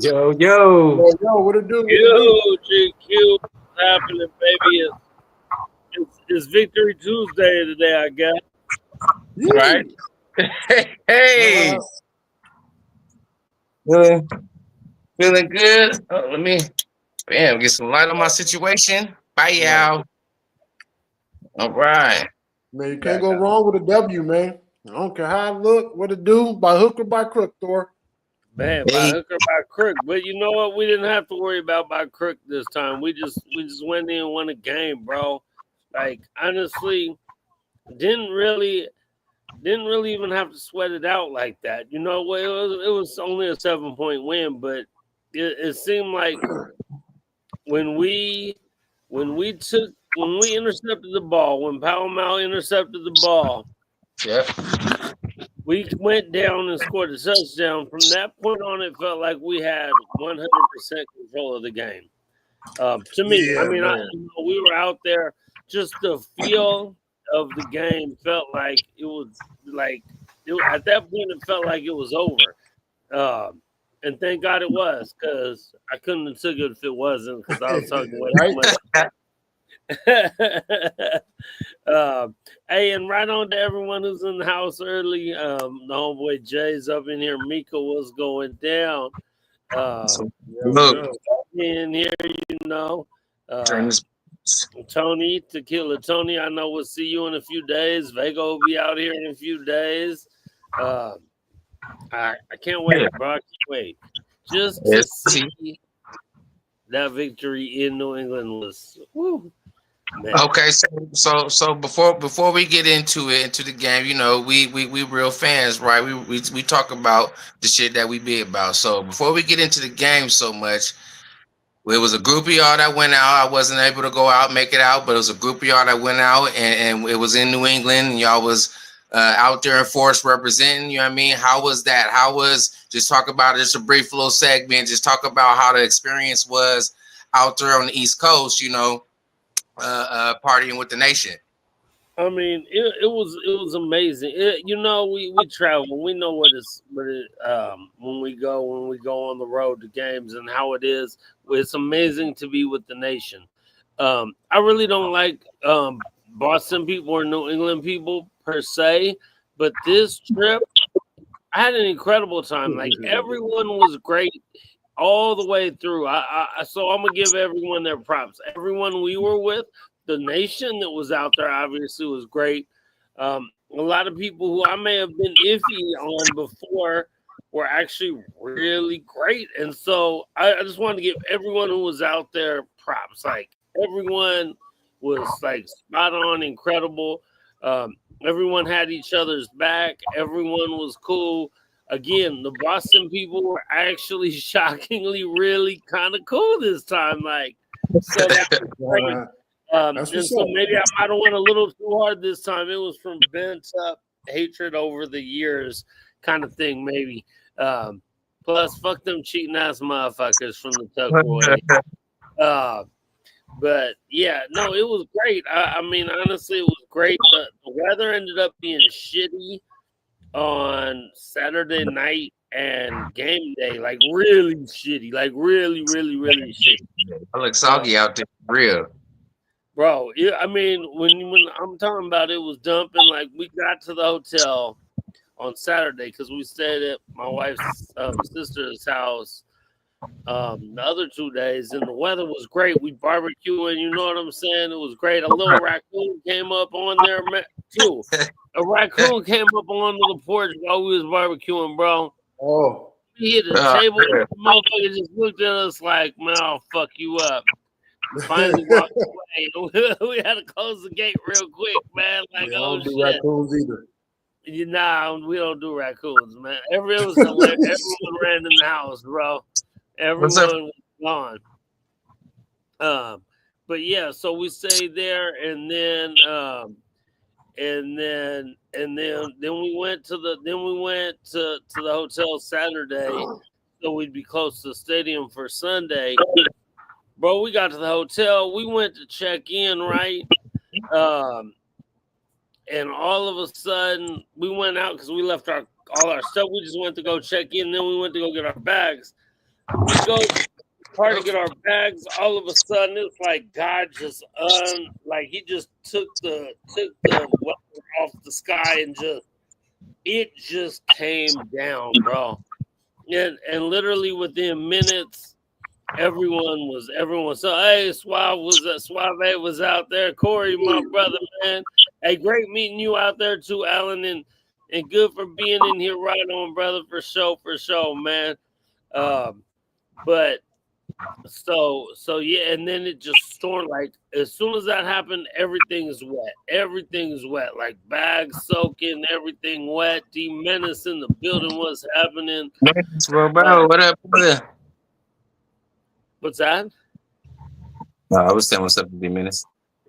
Yo, yo. Yo, what it do? What it do? Yo, GQ, what's happening, baby? It's Victory Tuesday today, I guess. Right? Hey, Uh, feeling, feeling good. Oh, let me, get some light on my situation. Bye, y'all. All right. man, you can't go wrong with a W, man. I don't care how I look, what it do, by hook or by crook, Thor. Man, by Hey, hook or by crook. But you know what? We didn't have to worry about by crook this time. We just went in and won a game, bro. Like honestly, didn't really even have to sweat it out like that. You know, well, it was only a 7-point win, but it seemed like when we intercepted the ball, when Palo Mal intercepted the ball, yeah. we went down and scored a touchdown. From that point on, it felt like we had 100% control of the game. To me, I Yeah, mean, man. we were out there. Just the feel of the game felt like it was like at that point it felt like it was over. And thank God it was, because I couldn't have took it if it wasn't, because I was talking way too Right? much. Hey, and right on to everyone who's in the house early. The homeboy Jay's up in here. Mika, what's going down? So, Yeah, look, yeah. In here, you know. turn this. Tony, Tequila Tony, I know we'll see you in a few days. Vega will be out here in a few days. I can't wait, bro. I can't wait. Just to Yes. see that victory in New England was woo, man. Okay, so before we get into the game, you know, we real fans, right? We talk about the shit that we be about. So before we get into the game so much, it was a group of y'all that went out. I wasn't able to go out, make it out, but it was a group of y'all that went out, and it was in New England, and y'all was out there in force representing. You know what I mean? How was that? How was, just talk about it, just a brief little segment. Just talk about how the experience was out there on the East Coast. You know, partying with the nation. I mean, it was amazing. You know, we travel. We know when we go on the road to games and how it is. It's amazing to be with the nation. I really don't like Boston people or New England people per se, but this trip I had an incredible time. Like everyone was great all the way through. So I'm gonna give everyone their props. Everyone we were with, the nation that was out there, obviously was great. A lot of people who I may have been iffy on before were actually really great, and so I just wanted to give everyone who was out there props. Like everyone was like spot on, incredible. Everyone had each other's back. Everyone was cool. Again, the Boston people were actually shockingly really kind of cool this time. Like, so that was great. And That's what's so up. maybe I might have went a little too hard this time. It was from bent up hatred over the years kind of thing, maybe. Plus, fuck them cheating ass motherfuckers from the Tuckaway. But yeah, no, it was great. I mean, honestly, it was great. The weather ended up being shitty on Saturday night and game day, like really shitty, like really, really, really shitty. I look soggy out there, real. Bro, I mean, when I'm talking about it was dumping, like we got to the hotel on Saturday because we stayed at my wife's sister's house the other 2 days, and the weather was great. We barbecuing, you know what I'm saying? It was great. A little raccoon came up on there too. A raccoon came up onto the porch while we was barbecuing, bro. Oh, He hit the table, and the motherfucker just looked at us like, "Man, I'll fuck you up." Finally walked away. We had to close the gate real quick, man. Like, yeah, I oh don't do shit. raccoons either. Nah, we don't do raccoons, man. It was hilarious. Everyone ran in the house, bro. What's up? Everyone was gone. But yeah, so we stayed there, and then we went to the hotel Saturday, so we'd be close to the stadium for Sunday. Bro, we got to the hotel. We went to check in, right? And all of a sudden, we went out because we left all our stuff. We just went to go check in. Then we went to go get our bags. We go hard to get our bags. All of a sudden, it's like God just like he just took the weather off the sky and it just came down, bro. And literally within minutes, everyone was. So hey, Suave was out there. Corey, my brother, man. Hey, great meeting you out there too, Alan, and good for being in here right on, brother, for sure, man. But so yeah, and then it just stormed. Like as soon as that happened, everything's wet, like bags soaking, everything wet. D Menace in the building. What's happening? Bro, what up, brother? What's that? No, I was saying what's up, D Menace.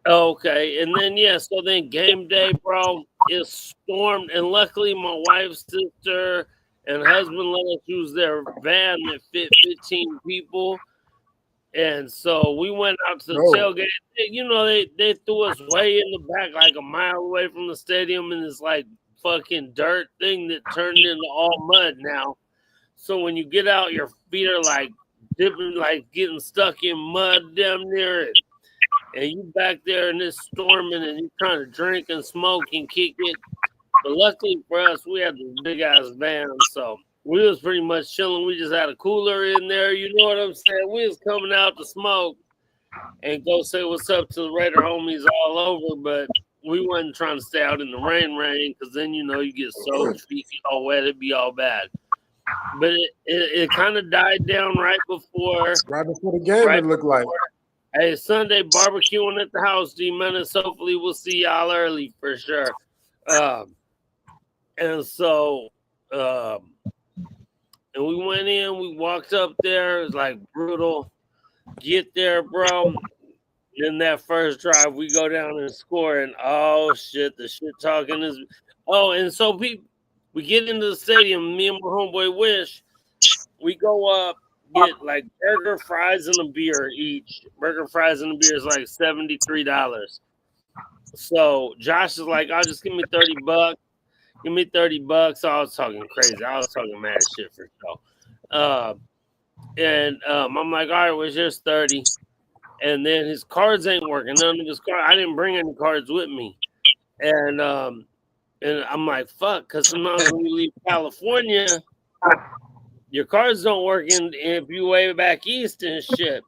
Okay, and then yeah, so then game day, bro, it stormed, and luckily my wife's sister and husband let us use their van that fit 15 people. And so we went out to the tailgate. You know, they threw us way in the back, like a mile away from the stadium, in this like fucking dirt thing that turned into all mud now. So when you get out, your feet are like dipping, like getting stuck in mud down there, and you back there and it's storming, and you trying to drink and smoke and kick it. But luckily for us, we had this big ass van, so we was pretty much chilling. We just had a cooler in there. You know what I'm saying? We was coming out to smoke and go say what's up to the Raider homies all over, but we wasn't trying to stay out in the rain, because then, you know, you get soaked, feet all wet, it'd be all bad. But it kind of died down right before the game, it looked like. Hey, Sunday barbecuing at the house, D Menace. Hopefully we'll see y'all early for sure. And so and we went in, we walked up there, it was like brutal. Get there, bro. In that first drive, we go down and score, and oh shit, the shit talking is and so we get into the stadium, me and my homeboy Wish, we go up, get like burger, fries, and a beer each. Burger, fries, and a beer is like $73. So Josh is like, I'll just give me $30. Give me $30. I was talking crazy. I was talking mad shit for sure. And I'm like, all right, well, here's 30. And then his cards ain't working. None of his cards. I didn't bring any cards with me. And I'm like, fuck, because sometimes when you leave California, your cards don't work if you way back east and shit.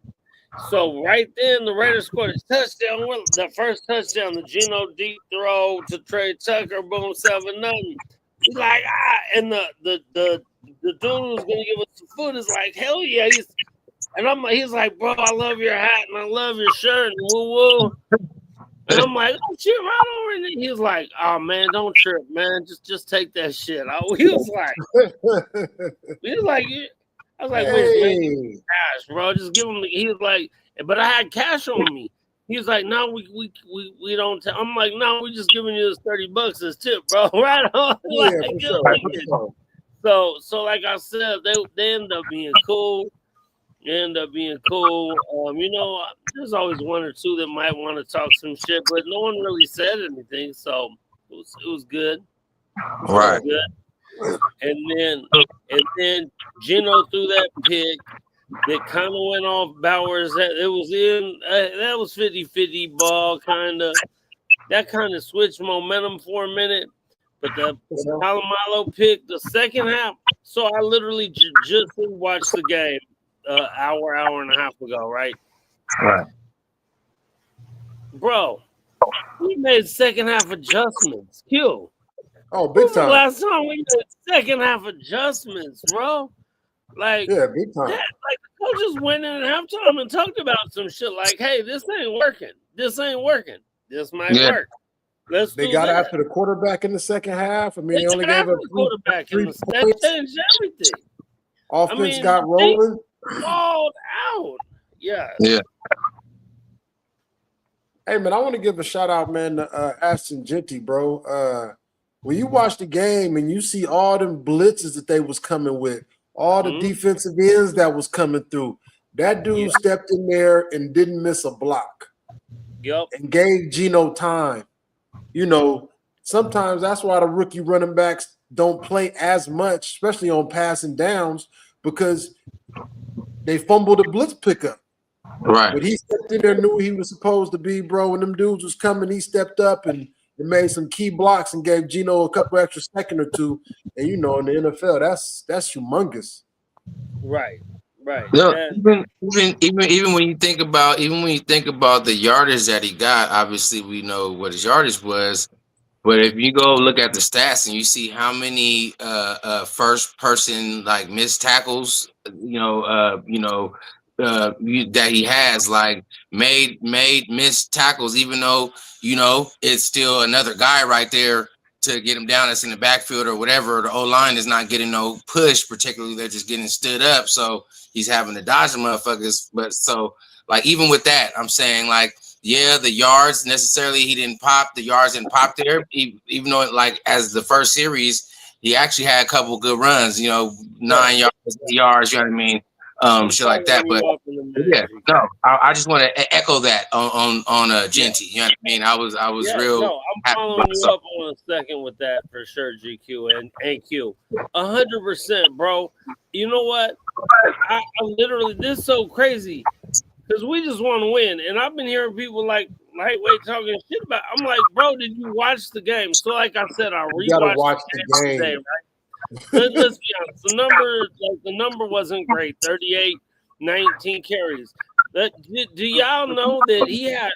So right then, the Raiders scored a touchdown. The first touchdown, the Geno deep throw to Trey Tucker, boom, 7-0. He's like, and the dude who's gonna give us some food is like, hell yeah. He's like, bro, I love your hat and I love your shirt and woo woo. And I'm like, oh shit, right over. And he's like, oh man, don't trip, man. Just take that shit. He was like, I was like, hey. Cash, bro. Just give him. He was like, but I had cash on me. He was like, no, we don't. I'm like, no, we just giving you this $30 as tip, bro. Right on. So like I said, they end up being cool. You know, there's always one or two that might want to talk some shit, but no one really said anything. So it was good. Right. Good. And then Geno threw that pick that kind of went off Bowers. It was that was 50-50 ball, kind of. That kind of switched momentum for a minute. But the Palomalo pick, the second half. So I literally just watched the game hour and a half ago, right? Right. Bro, we made second half adjustments. Q. Oh, big time. Last time we did second half adjustments, bro. Like, yeah, big time. Like the coaches went in at halftime and talked about some shit like, hey, this ain't working. This might work. They got after the quarterback in the second half. I mean, they only gave up the quarterback in the that changed everything. Offense got rolling. Balled out. Yeah. Yeah. Hey man, I want to give a shout out, man, to Ashton Jeanty, bro. When you watch the game and you see all them blitzes that they was coming with, all the defensive ends that was coming through, that dude stepped in there and didn't miss a block. Yep. And gave Geno time. You know, sometimes that's why the rookie running backs don't play as much, especially on passing downs, because they fumbled a blitz pickup. Right. But he stepped in there, knew he was supposed to be, bro. When them dudes was coming, he stepped up and made some key blocks and gave Geno a couple extra second or two. And in the NFL, that's humongous. Right. Look, even when you think about the yardage that he got, obviously we know what his yardage was. But if you go look at the stats and you see how many first person like missed tackles, that he has, like made missed tackles, even though it's still another guy right there to get him down that's in the backfield or whatever. The O-line is not getting no push, particularly they're just getting stood up, so he's having to dodge the motherfuckers. But so like even with that, I'm saying like, yeah, the yards necessarily he didn't pop. The yards didn't pop there, even though like as the first series, he actually had a couple good runs. 9 yards, 8 yards. You know what I mean? Shit like that. But yeah, no, I just want to echo that on Genty. You know what I mean? I was real. No, I'm following you up on a second with that for sure, GQ and Q. 100%, bro. You know what? I literally, this is so crazy. Because we just want to win. And I've been hearing people like lightweight talking shit about. I'm like, bro, did you watch the game? So like I said, I rewatched the game today, right? Let's be honest. The number wasn't great. 38, 19 carries. Do y'all know that he had,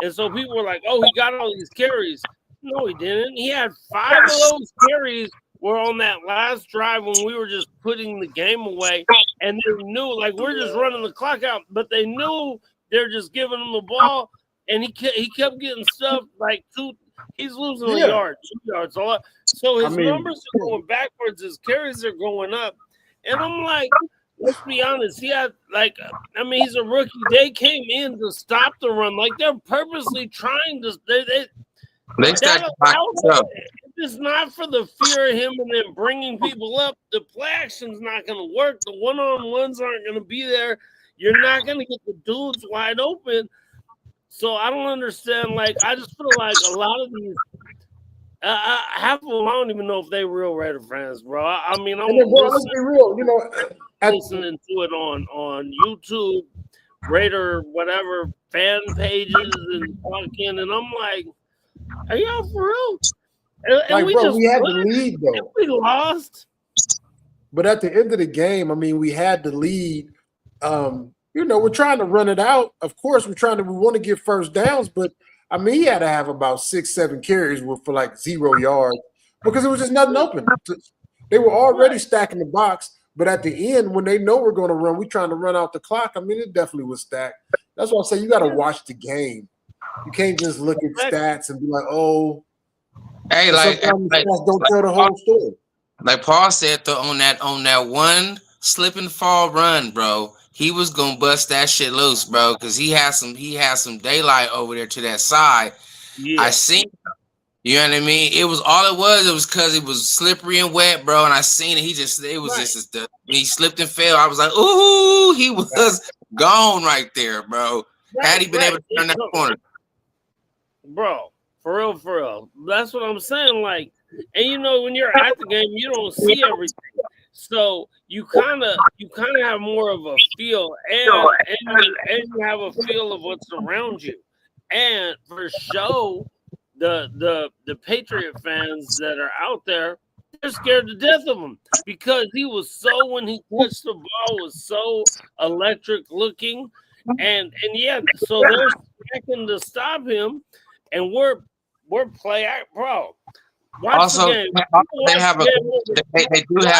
and so people were like, oh, he got all these carries. No, he didn't. He had 5 of those carries were on that last drive when we were just putting the game away, and they knew, like, we're just running the clock out, but they knew they're just giving him the ball, and he kept getting stuff like he's losing a yard, 2 yards, a lot. So his numbers are going backwards, his carries are going up, and I'm like, let's be honest, he had he's a rookie. They came in to stop the run, like they're purposely trying to. They stacked up. It's not for the fear of him and then bringing people up. The play action's not going to work. The one-on-ones aren't going to be there. You're not going to get the dudes wide open. So I don't understand. Like, I just feel like a lot of these, half of them, I don't even know if they're real Raider fans, bro. I'm let's be real. Listening to it on YouTube, Raider, whatever, fan pages and talking, and I'm like, are y'all for real? And we had the lead though. We lost. But at the end of the game, we had the lead. We're trying to run it out. Of course, we want to get first downs, but he had to have about 6-7 carries for like 0 yards because it was just nothing open. They were already stacking the box, but at the end, when they know we're going to run, we're trying to run out the clock. It definitely was stacked. That's why I say you got to watch the game. You can't just look at stats and be like, oh. Hey, don't tell the whole story. Like Paul said, though, on that one slip and fall run, bro, he was gonna bust that shit loose, bro, because he had some daylight over there to that side. Yeah. I seen, you know what I mean. It was because it was slippery and wet, bro, and I seen it. He slipped and fell. I was like, ooh, he was gone right there, bro. Had he been able to turn that corner, bro. For real. That's what I'm saying. Like, and when you're at the game, you don't see everything. So you kind of have more of a feel, and you have a feel of what's around you. And for sure, the Patriot fans that are out there, they're scared to death of him because he was so, when he touched the ball, was so electric looking, and so they're expecting to stop him, and we're bro. Also, they do have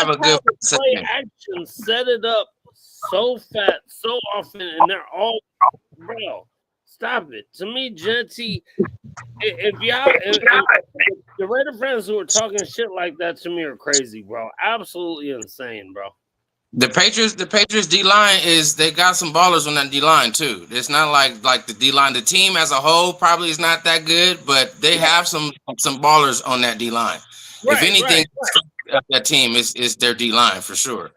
a good play action. Set it up so fat, so often, and they're all, bro. Stop it. To me, Genty, if the Raider fans who are talking shit like that to me are crazy, bro. Absolutely insane, bro. The Patriots D line they got some ballers on that D line too. It's not like the D line. The team as a whole probably is not that good, but they have some ballers on that D line. If anything, that team is their D line for sure.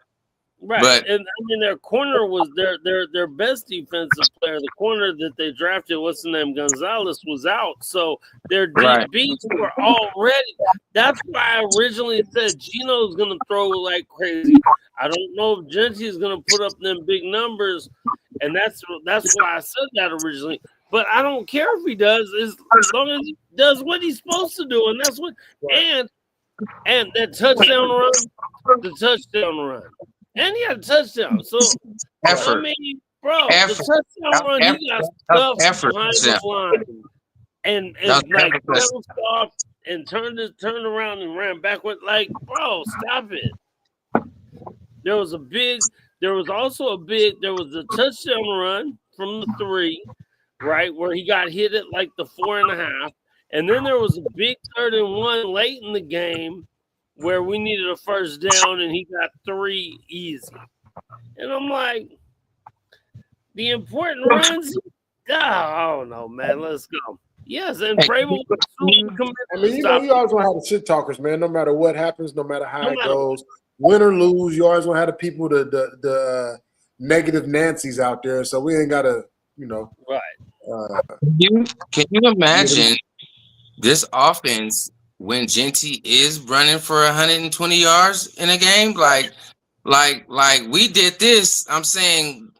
Right, But and I mean their corner was their best defensive player. The corner that they drafted, what's the name, Gonzalez, was out, so their Right. DBs were already. That's why I originally said Gino's going to throw like crazy. I don't know if Genty is going to put up them big numbers, and that's why I said that originally. But I don't care if he does, as long as he does what he's supposed to do, and that's what. And that touchdown run. And he had a touchdown. So, effort. I mean, bro, Effort. the touchdown run, he got stuff Effort. behind the line. And That's like, effort. pedal off and turned around and ran backward. Like, bro, stop it. There was also a touchdown run from the 3, right, where he got hit at like the 4.5. And then there was a big 3rd and 1 late in the game where we needed a first down and he got 3 easy. And I'm like, the important runs, I don't know, man. Let's go. Yes, and Vrabel was super committed I mean, to stop you always want to have the shit talkers, man. No matter what happens, no matter how No it matter goes, win or lose, you always want to have the people, the negative Nancy's out there. So we ain't got to, right. Can you imagine this offense when Genty is running for 120 yards in a game? Like we did this. I'm saying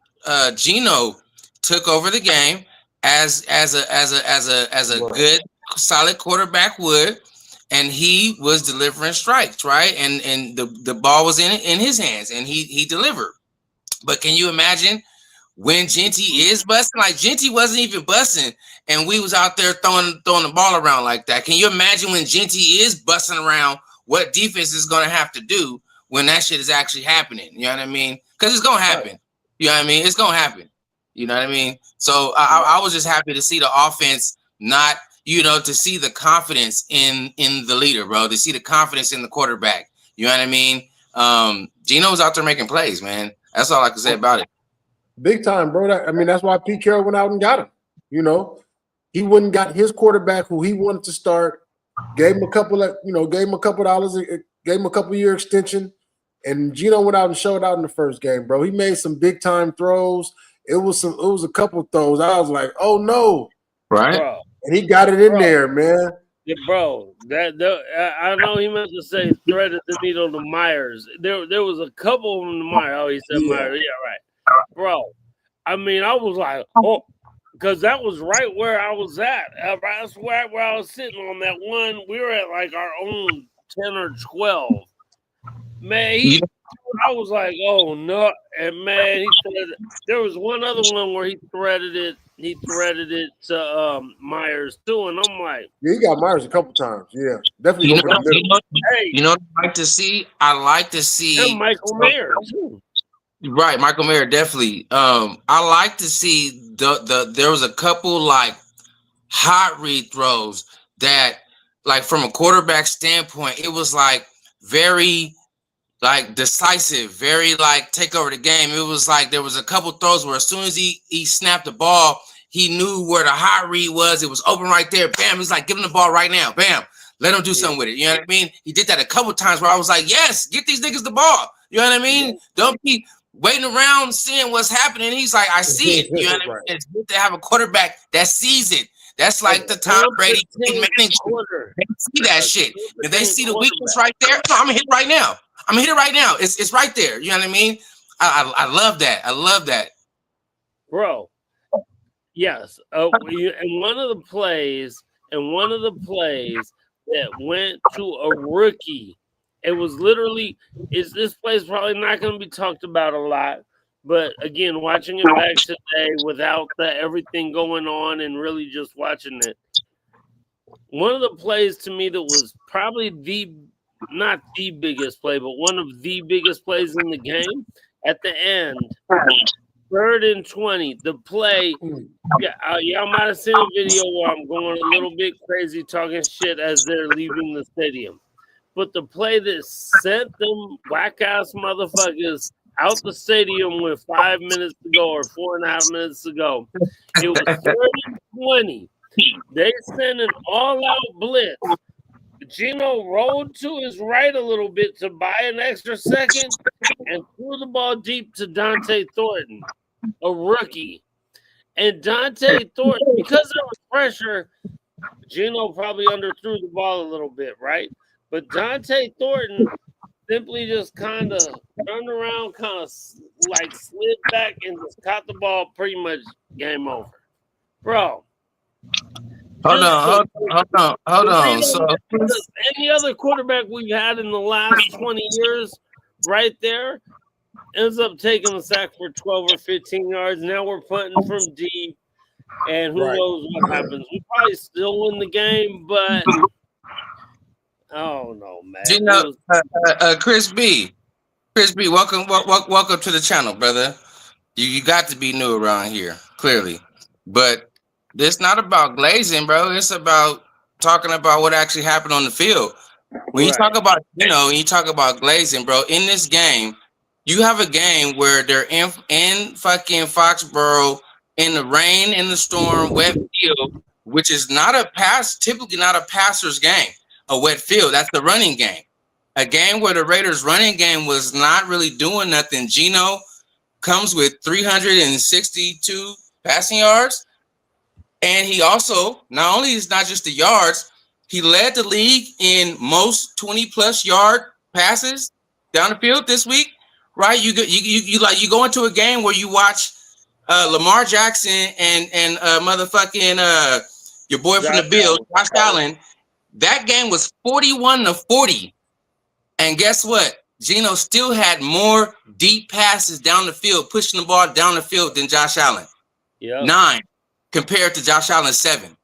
Gino took over the game as a good solid quarterback would, and he was delivering strikes, right? And the ball was in his hands, and he delivered. But can you imagine when Genty is busting? Like Genty wasn't even busting, and we was out there throwing the ball around like that. Can you imagine when Genty is busting around? What defense is going to have to do when that shit is actually happening? You know what I mean? Because it's going to happen. You know what I mean? It's going to happen. You know what I mean? So I was just happy to see the offense not, to see the confidence in the leader, bro. To see the confidence in the quarterback. You know what I mean? Gino's out there making plays, man. That's all I can say about it. big time, bro. That's why Pete Carroll went out and got him. He wouldn't got his quarterback who he wanted to start, gave him a couple of, gave him a couple dollars, gave him a couple year extension, and Gino went out and showed out in the first game, bro. He made some big time throws. It was a couple throws. I was like, oh no, right? Bro. And he got it in there, man. Yeah, bro, I know he meant to say threaded the needle to Myers. There was a couple of them to Myers. Oh, he said Myers. Yeah, right. Bro, I mean, I was like, oh, because that was right where I was at. That's where I was sitting on that one. We were at like our own 10 or 12. Man, I was like, oh no. And man, there was one other one where he threaded it. He threaded it to Myers too, and I'm like, yeah, he got Myers a couple times. Yeah, definitely. You know what I like to see? I like to see Michael Mayer too. Right, Michael Mayer, definitely. I like to see there was a couple like hot read throws that, like, from a quarterback standpoint, it was like very like decisive, very like take over the game. It was like there was a couple throws where as soon as he snapped the ball, he knew where the hot read was. It was open right there. Bam, he's like, give him the ball right now. Bam, let him do something with it. You know what I mean? He did that a couple times where I was like, yes, get these niggas the ball. You know what I mean? Don't be waiting around seeing what's happening. He's like, I see it. You know what I mean? It's good to have a quarterback that sees it. That's like the Tom Brady, Manning. They see that shit. If they see the weakness right there, no, I'm gonna hit it right now. I'm gonna hit it right now. It's right there. You know what I mean? I love that. I love that, bro. Yes. And one of the plays that went to a rookie. It was literally. This play's probably not going to be talked about a lot. But again, watching it back today without everything going on and really just watching it, one of the plays to me that was probably not the biggest play, but one of the biggest plays in the game at the end, 3rd and 20, the play. Y'all might have seen a video where I'm going a little bit crazy talking shit as they're leaving the stadium. But the play that sent them whack-ass motherfuckers out the stadium with 5 minutes to go or 4.5 minutes to go. It was 3rd and 20. They sent an all-out blitz. Gino rolled to his right a little bit to buy an extra second and threw the ball deep to Dante Thornton, a rookie. And Dante Thornton, because there was pressure, Gino probably underthrew the ball a little bit, right? But Dante Thornton simply just kind of turned around, kind of like slid back and just caught the ball. Pretty much game over, bro. Hold on. So any other quarterback we've had in the last 20 years, right there, ends up taking a sack for 12 or 15 yards. Now we're punting from deep, and who knows what happens? We probably still win the game, but oh no, man. You know, Chris B, welcome to the channel, brother. You got to be new around here, clearly, but it's not about glazing, bro. It's about talking about what actually happened on the field. When you talk about, when you talk about glazing, bro, in this game, you have a game where they're in fucking Foxborough in the rain, in the storm, wet field, which is typically not a passer's game. A wet field, that's the running game. A game where the Raiders' running game was not really doing nothing. Gino comes with 362 passing yards. And he also, not only is not just the yards, he led the league in most 20+ yard passes down the field this week, right? You go into a game where you watch Lamar Jackson and motherfucking your boy from the Bills, Josh Allen. That game was 41-40. And guess what? Gino still had more deep passes down the field, pushing the ball down the field than Josh Allen. Yeah. 9 compared to Josh Allen's 7.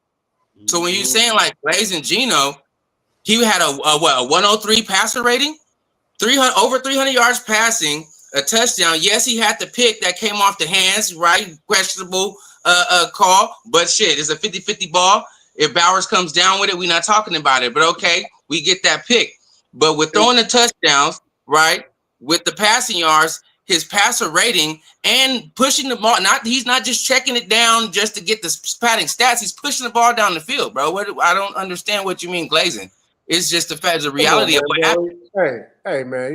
So when you're saying like Glazing Gino, he had a 103 passer rating, over 300 yards passing, a touchdown. Yes, he had the pick that came off the hands, right? Questionable call, but shit, it's a 50-50 ball. If Bowers comes down with it, we're not talking about it. But okay, we get that pick. But with throwing the touchdowns, right, with the passing yards, his passer rating and pushing the ball, he's not just checking it down just to get the padding stats. He's pushing the ball down the field, bro. I don't understand what you mean glazing. It's just the reality of what happened. Hey, man,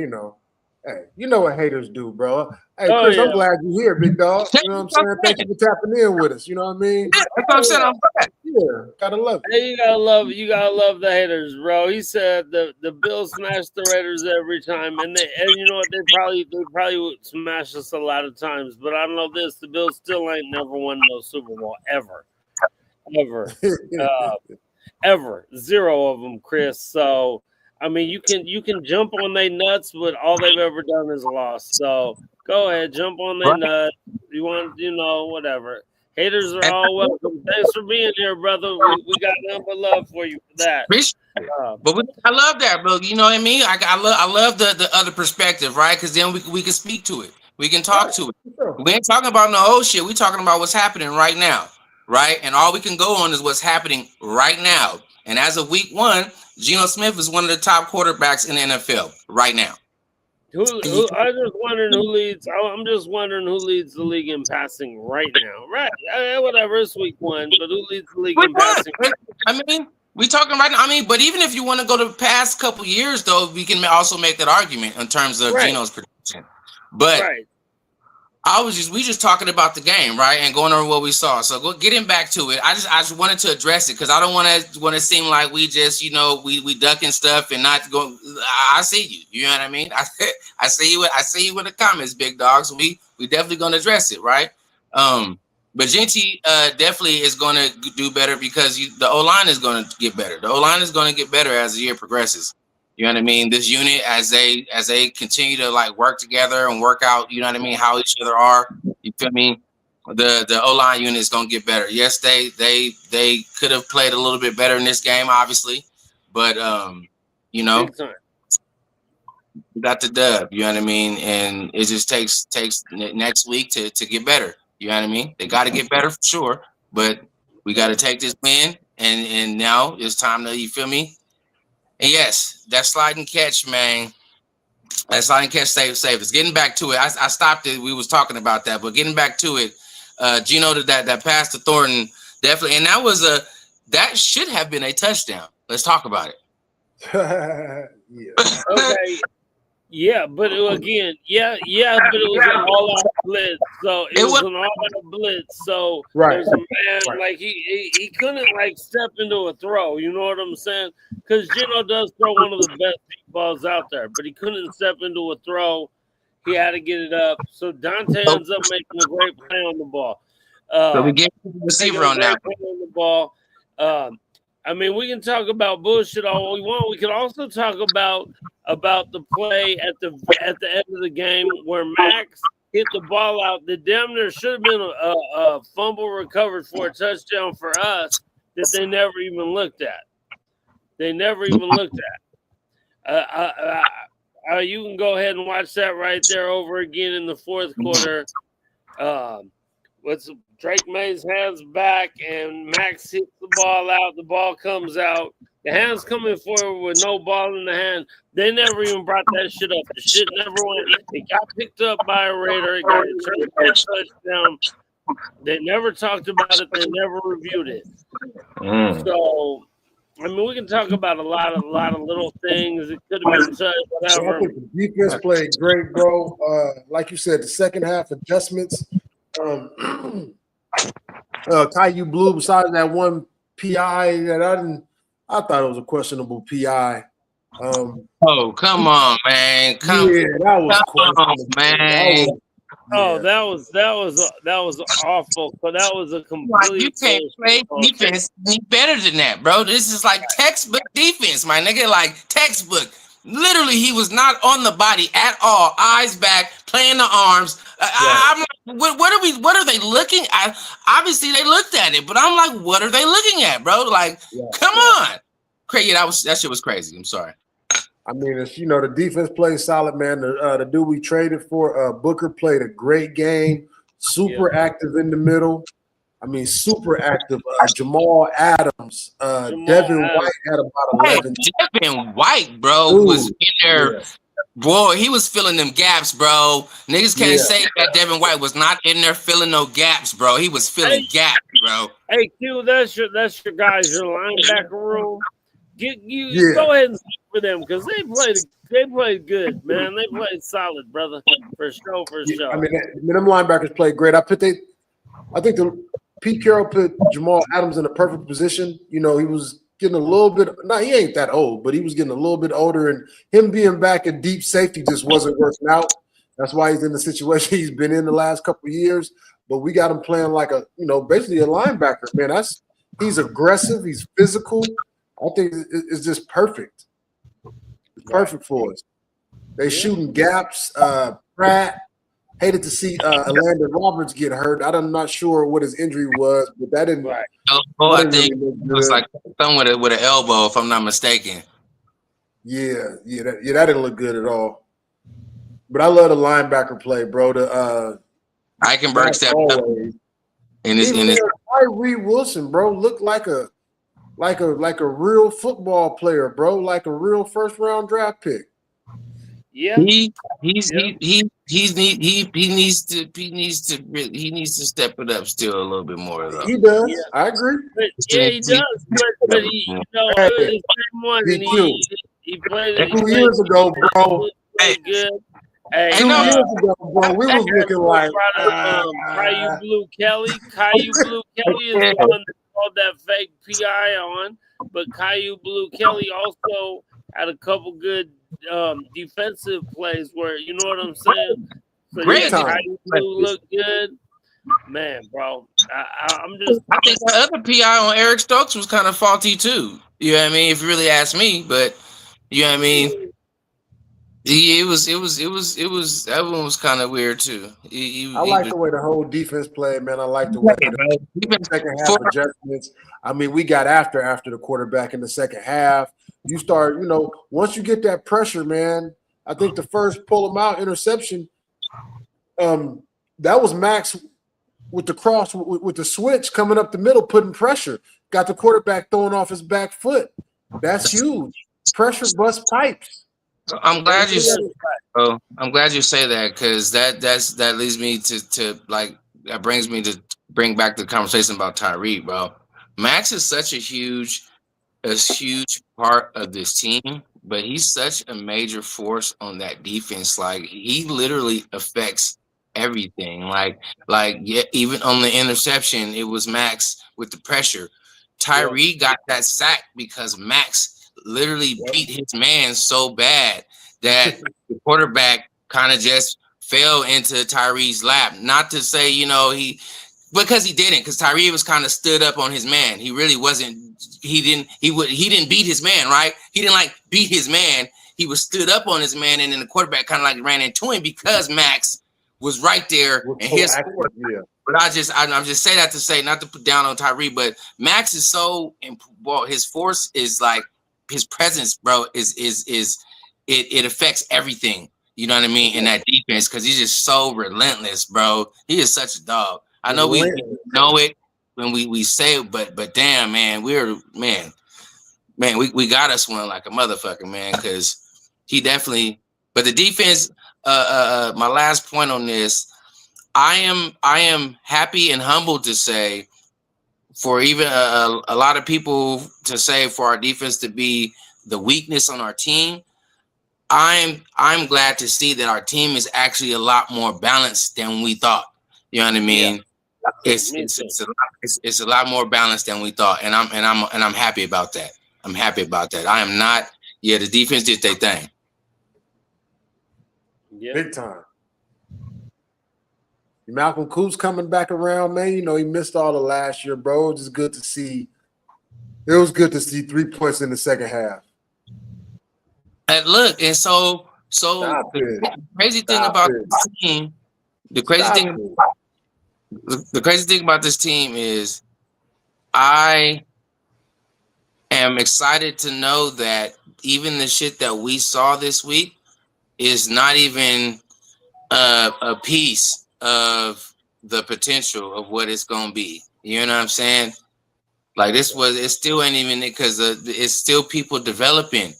you know what haters do, bro. Hey, Chris, I'm glad you're here, big dog. You know what I'm saying? Thank you for tapping in with us. You know what I mean? Yeah, that's what I'm saying. I'm glad. Yeah, gotta love it. Hey, you gotta love the haters, bro. He said the Bills smash the Raiders every time, and you know what? They probably would smash us a lot of times. But I don't know this: the Bills still ain't never won no Super Bowl ever. Ever. 0 of them, Chris. So I mean, you can jump on their nuts, but all they've ever done is lost. So go ahead, jump on their nuts. You want, whatever. Haters are all welcome. Thanks for being here, brother. We got nothing but love for you for that. I love that, bro. You know what I mean? I love the other perspective, right? Because then we can speak to it. We can talk to it. We ain't talking about no old shit. We talking about what's happening right now, right? And all we can go on is what's happening right now. And as of week 1, Geno Smith is one of the top quarterbacks in the NFL right now. I'm just wondering who leads. I'm just wondering who leads the league in passing right now. Right, whatever. It's week 1, but who leads the league in passing? I mean, we talking right now. I mean, but even if you want to go to the past couple years, though, we can also make that argument in terms of Geno's production. But we just talking about the game, right, and going over what we saw. So getting back to it, I just wanted to address it because I don't want to seem like we just we ducking stuff and not going. I see you. You know what I mean? I see you. I see you in the comments, big dogs. So we definitely gonna address it, right? But Genty definitely is gonna do better because the O-line is gonna get better. The O-line is gonna get better as the year progresses. You know what I mean? This unit, as they continue to like work together and work out, you know what I mean, how each other are. You feel me? The O-line unit is gonna get better. Yes, they could have played a little bit better in this game, obviously, but we got the dub. You know what I mean? And it just takes next week to get better. You know what I mean? They got to get better for sure, but we got to take this win, and now it's time to, you feel me? And yes, that sliding catch, man. That sliding catch saved us. Getting back to it, I stopped it. We was talking about that, but getting back to it, Geno that pass to Thornton definitely, and that should have been a touchdown. Let's talk about it. Yeah. Okay. Yeah, but again, but it was an all-out blitz. So it was an all-out blitz. So Right. there's a man Right. like he couldn't like step into a throw. You know what I'm saying? Because Gino does throw one of the best deep balls out there, but he couldn't step into a throw. He had to get it up. So Dante ends up making a great play on the ball. So we get the receiver on that. On the ball. I mean, we can talk about bullshit all we want. We can also talk about the play at the end of the game where Max hit the ball out. The damn near should have been a fumble recovered for a touchdown for us that they never even looked at. They never even looked at. You can go ahead and watch that right there over again in the fourth quarter. Drake May's hands back and Max hits the ball out. The ball comes out. The hand's coming forward with no ball in the hand. They never even brought that shit up. The shit never went. It got picked up by a Raider. It got returned for a touchdown. They never talked about it. They never reviewed it. So, I mean, we can talk about a lot of little things. It could have been touched, whatever. I think the defense played great, bro. Like you said, the second half adjustments. Caillou Blue, besides that one PI that I thought it was a questionable PI. Oh, come on, man! That was questionable, man. That was awful. But that was a complete. You can't play defense any better than that, bro. This is like textbook defense, my nigga. Like textbook. Literally, he was not on the body at all. Eyes back, playing the arms. I'm like, what are they looking at? Obviously, they looked at it, but I'm like, what are they looking at, bro? Like, come on. Crazy. That shit was crazy. I'm sorry. I mean, it's, the defense played solid, man. The dude we traded for, Booker, played a great game. Super active in the middle. I mean, super active. Jamal Adams, Devin White had about 11. Devin White, bro, was in there. Yeah. Boy, he was filling them gaps, bro. Niggas can't say that Devin White was not in there filling no gaps, bro. He was filling gaps, bro. Hey, Q, that's your guys, your linebacker room. Go ahead and speak for them because they played good, man. They played solid, brother, for sure. I mean, them linebackers played great. I think Pete Carroll put Jamal Adams in a perfect position. He was getting a little bit – he ain't that old, but he was getting a little bit older, and him being back at deep safety just wasn't working out. That's why he's in the situation he's been in the last couple of years. But we got him playing like basically a linebacker, man. He's aggressive. He's physical. I think it's just perfect. It's perfect for us. They shooting gaps. Pratt. Hated to see Elandon Roberts get hurt. I'm not sure what his injury was, but that didn't. Right. I think it was like something with an elbow, if I'm not mistaken. Yeah, that didn't look good at all. But I love the linebacker play, bro. Eichenberg stepped up. Tyree Wilson, bro, looked like a real football player, bro, like a real first round draft pick. Yeah, he needs to step it up still a little bit more though. He does. Yeah. I agree. He does. But he played 2 years ago, bro. Good. Hey, 2 years ago, bro, we was looking like Caillou Blue Kelly. Caillou Blue Kelly is the one that called that fake PI on, but Caillou Blue Kelly also had a couple good defensive plays where you know what I'm saying. So great time. Caillou Blue looked good, man, bro. I think the other PI on Eric Stokes was kind of faulty too. You know what I mean? If you really ask me, but you know what I mean. It was that one was kind of weird too. I like the way the whole defense played, man. I like the way the second half adjustments. I mean, we got after the quarterback in the second half. You start, once you get that pressure, man. I think the first pull him out interception, that was Max with the cross with the switch coming up the middle, putting pressure. Got the quarterback throwing off his back foot. That's huge. Pressure bust pipes. I'm glad you say that because that leads me to like that brings me to bring back the conversation about Tyreek, bro. Max is such a huge a huge part of this team, but he's such a major force on that defense. Like he literally affects everything. Like yeah, even on the interception, it was Max with the pressure. Tyree got that sack because Max literally beat his man so bad that the quarterback kind of just fell into Tyree's lap. Not to say, because he didn't, because Tyree was kind of stood up on his man. He really wasn't. He didn't beat his man, right? He didn't like beat his man. He was stood up on his man, and then the quarterback kind of like ran into him because Max was right there and his. But I'm just saying that to say, not to put down on Tyree, but Max is so well. His force is like his presence, bro. It affects everything. You know what I mean in that defense because he's just so relentless, bro. He is such a dog. I know we know it when we say it, but damn, man, we got us one like a motherfucker, man, because he definitely. But the defense, my last point on this, I am happy and humbled to say, for even a lot of people to say for our defense to be the weakness on our team. I'm glad to see that our team is actually a lot more balanced than we thought. You know what I mean? Yeah. It's a lot more balanced than we thought, and I'm happy about that. I'm happy about that. I am not. Yeah, the defense did their thing. Yeah. Big time. Malcolm Coops coming back around, man. He missed all the last year, bro. It's just good to see. It was good to see 3 points in the second half. And look, and so the crazy thing about this team, the crazy thing about this team is I am excited to know that even the shit that we saw this week is not even a piece of the potential of what it's going to be. You know what I'm saying? Like it still ain't even because it's still people developing.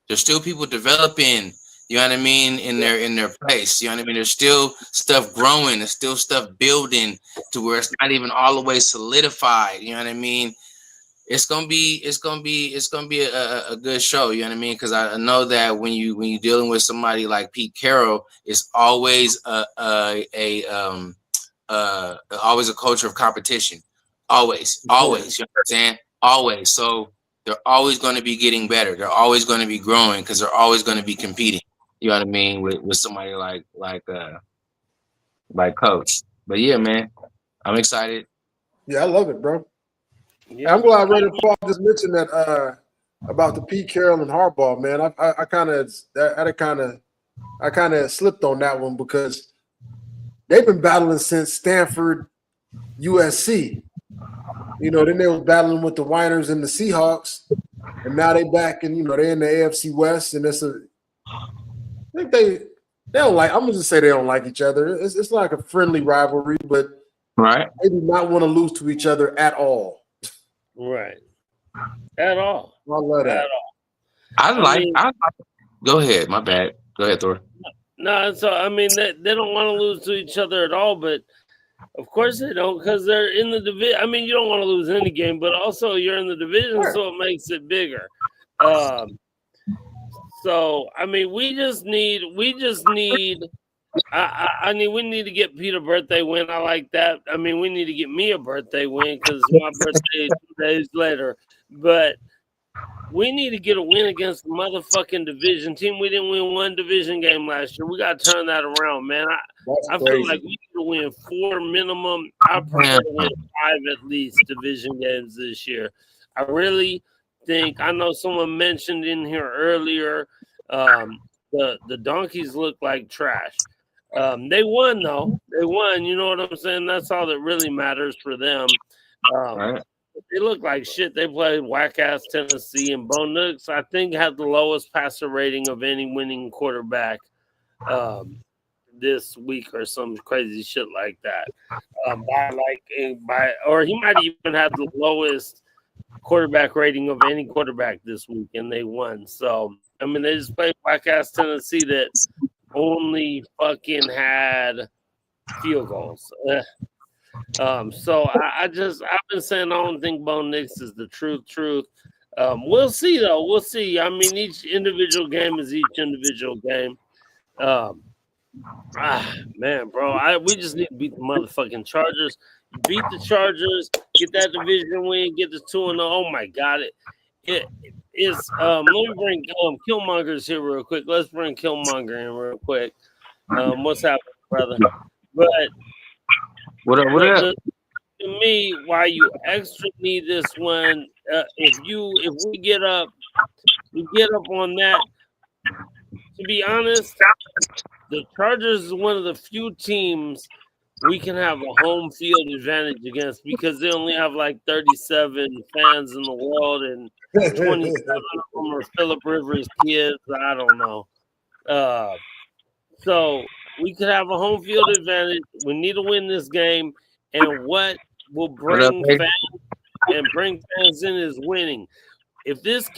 There's still people developing, you know what I mean, in their place. You know what I mean? There's still stuff growing, there's still stuff building to where it's not even all the way solidified. You know what I mean? It's gonna be a good show, you know what I mean? Because I know that when you're dealing with somebody like Pete Carroll, it's always always a culture of competition. Always. You know what I'm saying? Always. So they're always going to be getting better. They're always going to be growing because they're always going to be competing. You know what I mean? With somebody like Coach. But yeah, man, I'm excited. Yeah, I love it, bro. Yeah. I'm glad Ray Paul just mentioned that about the Pete Carroll and Harbaugh, man. I kind of slipped on that one because they've been battling since Stanford, USC. Then they was battling with the Winers and the Seahawks, and now they back and they're in the AFC West, and I think they don't like. I'm gonna just say they don't like each other. It's like a friendly rivalry, but right, they do not want to lose to each other at all. Right, at all. I love that. At all. Go ahead. My bad. Go ahead, Thor. No, so I mean they don't want to lose to each other at all, but. Of course they don't, because they're in the division. I mean, you don't want to lose any game, but also you're in the division, so it makes it bigger. So I mean, we just need. we need to get Pete a birthday win. I like that. I mean, we need to get me a birthday win because my birthday is 2 days later. But we need to get a win against the motherfucking division team. We didn't win one division game last year. We got to turn that around, man. I feel like we need to win 4 minimum. I prefer to win 5 at least division games this year. I really think, I know someone mentioned in here earlier, the Donkeys look like trash. They won, though. They won. You know what I'm saying? That's all that really matters for them. They look like shit. They played whack-ass Tennessee, and Bo Nix, I think, had the lowest passer rating of any winning quarterback this week or some crazy shit like that. Or he might even have the lowest quarterback rating of any quarterback this week, and they won. So, I mean, they just played whack-ass Tennessee that only fucking had field goals. So I've been saying I don't think Bo Nix is the truth. We'll see though. We'll see. I mean, each individual game is each individual game. Man, bro, we just need to beat the motherfucking Chargers. Beat the Chargers, get that division win, get the 2-0. Oh my God, it is. Let me bring Killmonger's here real quick. Let's bring Killmonger in real quick. What's happening, brother? But What up? To me, why you extra need this one? If we get up on that. To be honest, the Chargers is one of the few teams we can have a home field advantage against because they only have like 37 fans in the world and 27 of them are Phillip Rivers kids. I don't know. So we could have a home field advantage. We need to win this game. And what will bring fans in is winning. If this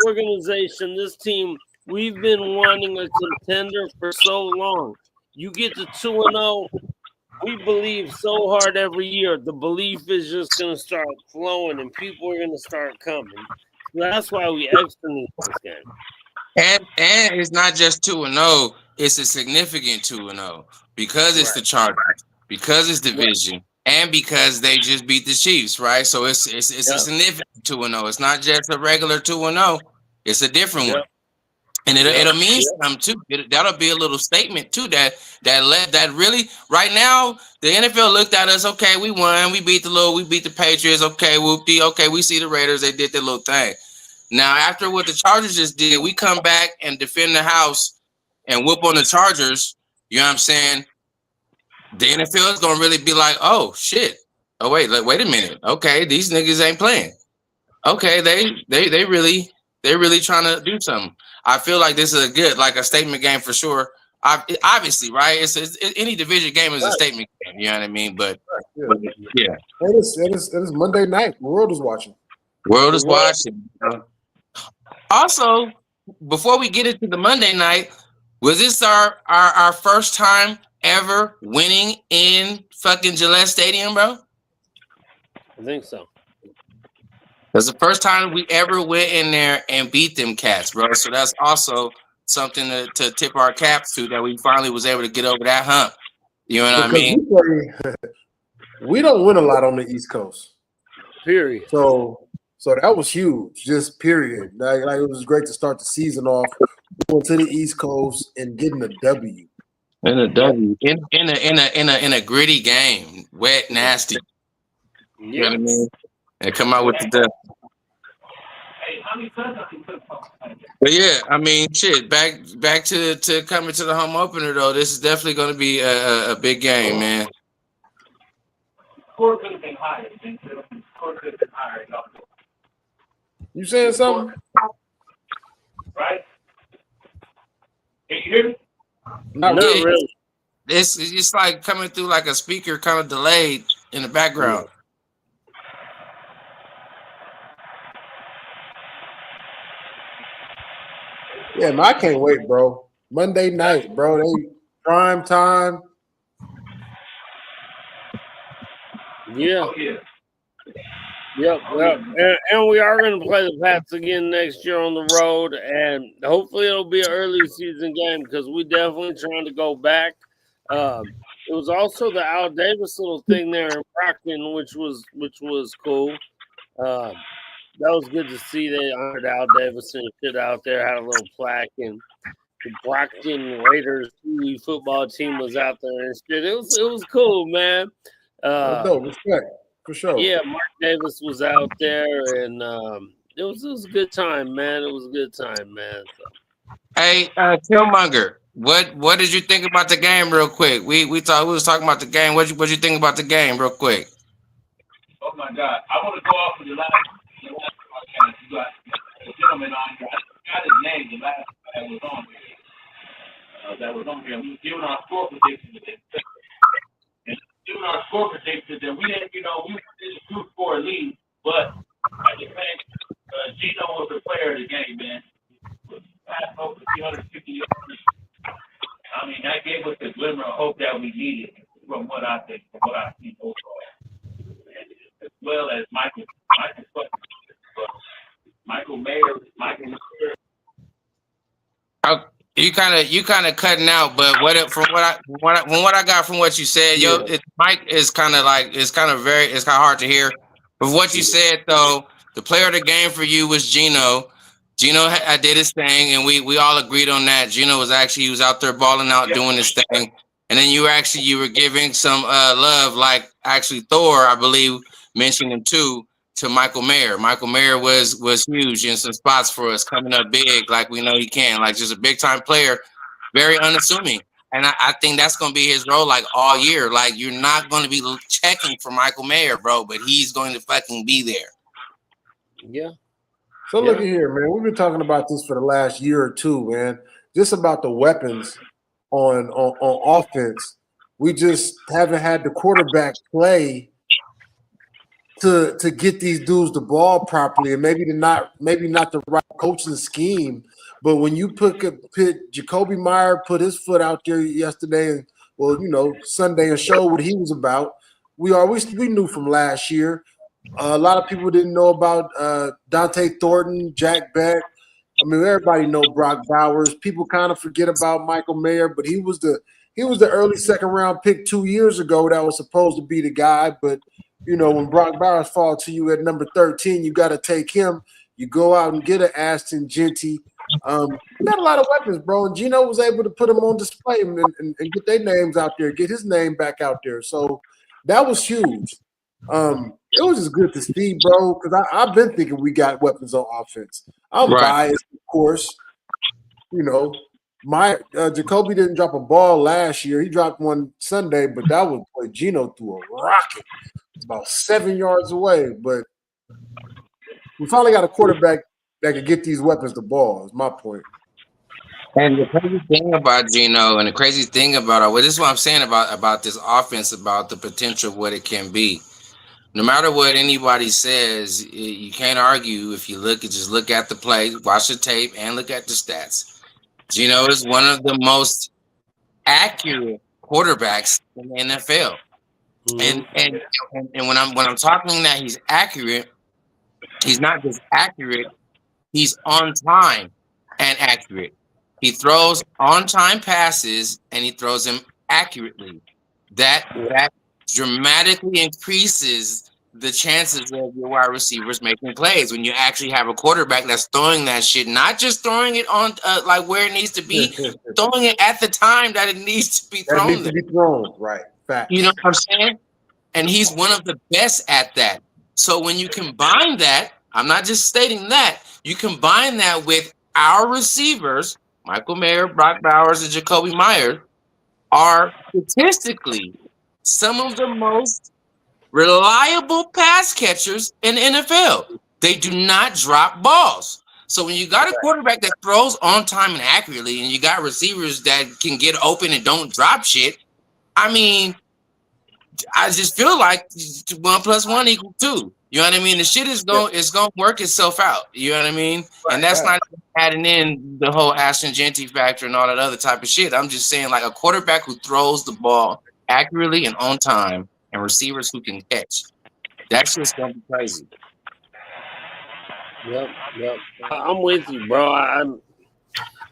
organization, this team, we've been wanting a contender for so long. You get to 2-0. We believe so hard every year. The belief is just going to start flowing, and people are going to start coming. So that's why we extra need this game. And it's not just 2-0; it's a significant 2-0 because it's the Chargers, because it's division, and because they just beat the Chiefs, right? So it's a significant 2-0. It's not just a regular 2-0; it's a different one. And it'll mean something too. That'll be a little statement too. That really right now the NFL looked at us. Okay, we won. We beat the Patriots. Okay, whoopty. Okay, we see the Raiders. They did their little thing. Now after what the Chargers just did, we come back and defend the house and whoop on the Chargers. You know what I'm saying? The NFL is gonna really be like, oh shit. Oh wait a minute. Okay, these niggas ain't playing. Okay, they really trying to do something. I feel like this is a statement game for sure. Obviously, right? It's any division game is a statement game. You know what I mean? But yeah. It is Monday night. The world is watching. World is watching. Also, before we get into the Monday night, was this our first time ever winning in fucking Gillette Stadium, bro? I think so. That's the first time we ever went in there and beat them cats, bro. So that's also something to tip our caps to, that we finally was able to get over that hump. You know what I mean? We don't win a lot on the East Coast. Period. So that was huge, just period. Like it was great to start the season off going to the East Coast and getting a W. In a W. In a gritty game. Wet, nasty. Yeah. You know what I mean? And come out with the dub. But yeah, I mean, shit. Back to coming to the home opener though. This is definitely going to be a big game, man. Score could have been higher. You saying something? Right? Can you hear me? Not really. It's like coming through like a speaker, kind of delayed in the background. Yeah, man, I can't wait, bro. Monday night, bro. They prime time. Yeah. Oh, yeah. Yep. And we are going to play the Pats again next year on the road, and hopefully it'll be an early season game because we definitely trying to go back. It was also the Al Davis little thing there in Brockton, which was cool. That was good to see. They honored Al Davis and shit out there, had a little plaque, and the Brockton Raiders football team was out there and shit. It was cool, man. No, respect. For sure. Yeah, Mark Davis was out there, and it was a good time, man. It was a good time, man. So. Hey, Killmonger, what did you think about the game, real quick? We was talking about the game. What you think about the game, real quick? Oh my God! I want to go off of the last podcast. You got a gentleman on here. I forgot his name. The last that was on here. We were giving our score predictions today. Doing our score predictions, and we didn't, we didn't shoot for a lead, but I just think Gino was the player of the game, man. Passed over 350 yards. I mean, that gave us the glimmer of hope that we needed from what I think, from what I see overall. As well as Michael. But Michael Mayer. You kind of cutting out, but from what I got from what you said, Mike is kind of hard to hear. But what you said though, the player of the game for you was Gino. Gino did his thing, and we all agreed on that. Gino was out there balling out, doing his thing, and then you were giving some love, like actually Thor, I believe, mentioned him too, to Michael Mayer. Michael Mayer was huge in some spots for us, coming up big, like we know he can, like just a big time player, very unassuming. And I think that's going to be his role, like all year. Like you're not going to be checking for Michael Mayer, bro, but he's going to fucking be there. Yeah. So look at here, man. We've been talking about this for the last year or two, man. Just about the weapons on offense. We just haven't had the quarterback play to get these dudes the ball properly, and maybe not the right coaching scheme. But when you put Jacoby Meyer put his foot out there yesterday, and Sunday, and show what he was about, we knew from last year. A lot of people didn't know about Dante Thornton, Jack Beck. I mean, everybody know Brock Bowers. People kind of forget about Michael Mayer, but he was the early second round pick 2 years ago that was supposed to be the guy. But when Brock Bowers falls to you at number 13, you got to take him. You go out and get an Ashton Jeanty. We got a lot of weapons, bro. And Gino was able to put them on display and get their names out there, get his name back out there. So that was huge. It was just good to see, bro, because I've been thinking we got weapons on offense. I'm biased, of course. Jacoby didn't drop a ball last year. He dropped one Sunday, but that was Gino threw a rocket. It's about 7 yards away. But we finally got a quarterback that can get these weapons the ball, is my point. And the crazy thing about Gino, and the crazy thing about this is what I'm saying about this offense, about the potential of what it can be. No matter what anybody says, you can't argue if you just look at the play, watch the tape, and look at the stats. Gino is one of the most accurate quarterbacks in the NFL. Mm-hmm. And when I'm talking that he's accurate, he's not just accurate, he's on time and accurate. He throws on-time passes and he throws them accurately. That dramatically increases the chances of your wide receivers making plays when you actually have a quarterback that's throwing that shit, not just throwing it on like where it needs to be, throwing it at the time that it needs to be thrown. That needs to be thrown, right? Fact. You know what I'm saying? And he's one of the best at that. So when you combine that, I'm not just stating that, you combine that with our receivers, Michael Mayer, Brock Bowers, and Jacoby Meyer, are statistically some of the most reliable pass catchers in the NFL. They do not drop balls. So when you got a quarterback that throws on time and accurately, and you got receivers that can get open and don't drop shit, I mean, I just feel like 1 + 1 = 2. You know what I mean? The shit is going to work itself out. You know what I mean? And that's not adding in the whole Ashton Jeanty factor and all that other type of shit. I'm just saying, like, a quarterback who throws the ball accurately and on time, and receivers who can catch. That's just going to be crazy. Yep. I'm with you, bro.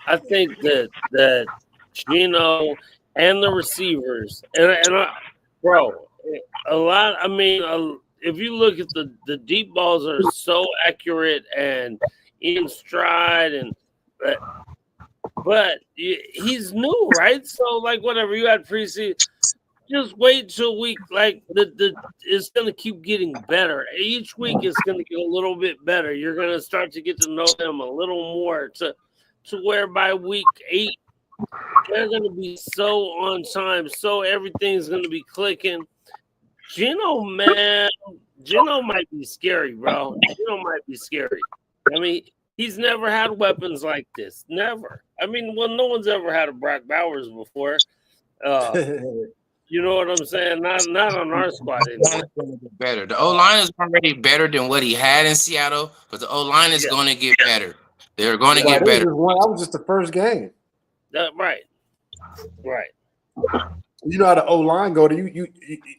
I think that Gino and the receivers bro, a lot. I mean, if you look at the deep balls are so accurate and in stride, but he's new, right? So like whatever you had preseason. Just wait till week, like it's going to keep getting better. Each week it's going to get a little bit better. You're going to start to get to know them a little more to where by week 8 they're going to be so on time. So everything's going to be clicking. Gino might be scary, bro. Gino might be scary. I mean, he's never had weapons like this. Never. I mean, well, no one's ever had a Brock Bowers before. You know what I'm saying? Not on our squad anymore. Better. The O-line is already better than what he had in Seattle, but the O-line is going to get better. They're going to get better. That was just the first game. Right. You know how the O-line go. You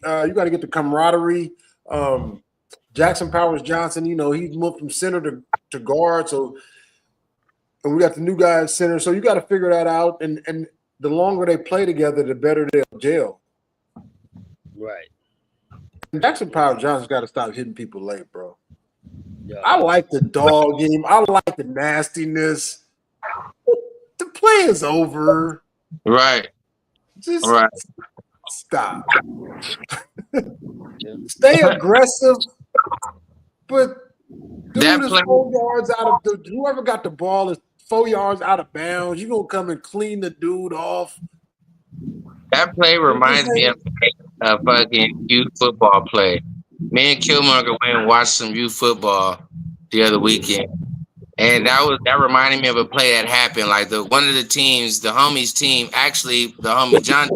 got to get the camaraderie. Jackson Powers Johnson, you know, he's moved from center to guard. So, and we got the new guy at center. So you got to figure that out. And the longer they play together, the better they'll gel. Right. And Jackson Powers Johnson's got to stop hitting people late, bro. Yeah. I like the dog game. I like the nastiness. The play is over. Right. Just Right. stop. Stay aggressive, but That dude is play- 4 yards out of the whoever got the ball is 4 yards out of bounds. You gonna come and clean the dude off. That play reminds me of a fucking youth football play. Me and Killmonger went and watched some youth football the other weekend, and that reminded me of a play that happened. Like one of the teams, the homies team, actually the homie Johnny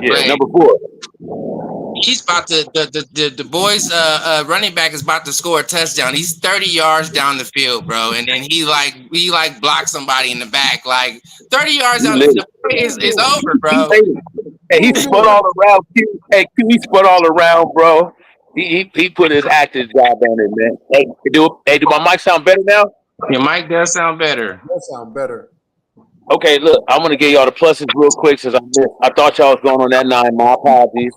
Blade. Number 4. He's about to the boys running back is about to score a touchdown. He's 30 yards down the field, bro, and then he blocked somebody in the back, like 30 yards down the field. It's over, bro. Hey, he spun all around. Hey, he spun all around, bro. He put his acting job on it, man. Hey, do my mic sound better now? Your mic does sound better. That sound better. Okay, look, I'm gonna give y'all the pluses real quick since I thought y'all was going on that 9. My apologies.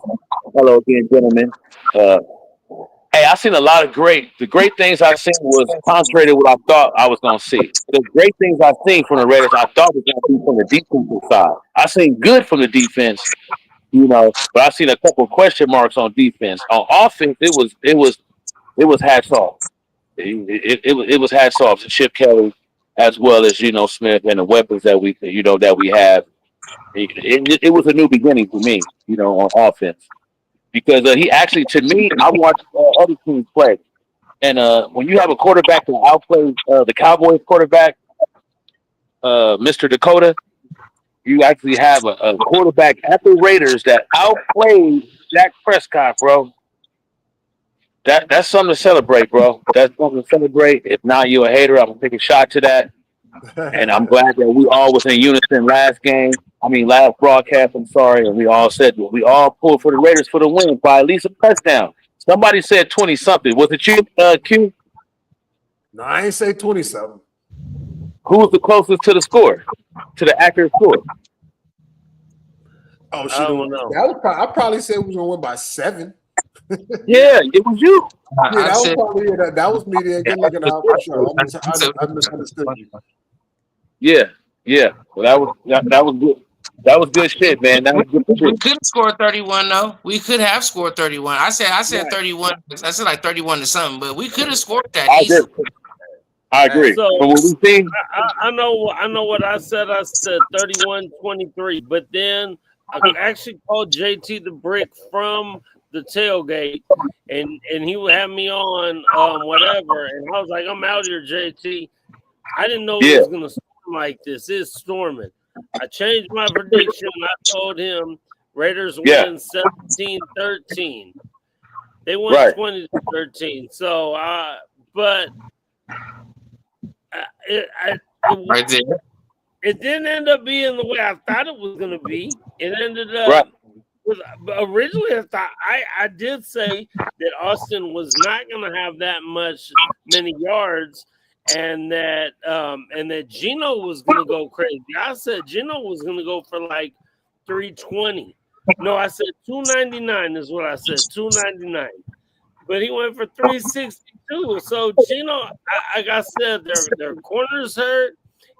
Hello again, gentlemen. Hey, I seen a lot of the great things I seen was contrary to what I thought I was gonna see. The great things I seen from the Raiders I thought was gonna be from the defensive side. I seen good from the defense, you know, but I seen a couple of question marks on defense. On offense, it was hats off. It was hats off to Chip Kelly, as well as, you know, Smith and the weapons that we have. It was a new beginning for me, you know, on offense, because he actually, to me, I watched other teams play, and when you have a quarterback that outplays the Cowboys quarterback, Mr. Dakota, you actually have a quarterback at the Raiders that outplayed Dak Prescott, bro. That's something to celebrate, bro. That's something to celebrate. If not, you're a hater. I'm gonna take a shot to that. And I'm glad that we all was in unison last broadcast. I'm sorry, and we all said we all pulled for the Raiders for the win by at least a touchdown. Somebody said 20-something. Was it you, Q? No, I ain't say 27. Who was the closest to the score, to the accurate score? Oh, I don't know. I probably said we was gonna win by 7. Yeah, it was you. Yeah, that was me there. Good looking out for sure. I misunderstood you. Yeah. Well, that was good. That was good shit, man. That was good We shit. could have scored 31, though. We could have scored 31. I said 31. I said like 31 to something, but we could have scored that easily. I agree. So, but what we seen, I know what I said. I said 31-23, but then I actually called JT the Brick from the tailgate, and he would have me on whatever, and I was like, I'm out here, JT. I didn't know it was gonna storm like this. It's storming. I changed my prediction. I told him Raiders win 17-13. They won 20-13. So, but Right there. it didn't end up being the way I thought it was going to be. It ended up originally. I did say that Austin was not going to have that many yards, and that Geno was going to go crazy. I said Geno was going to go for like 320. No, I said 299 is what I said. 299. But he went for 362. So Geno, like I said, their corners hurt.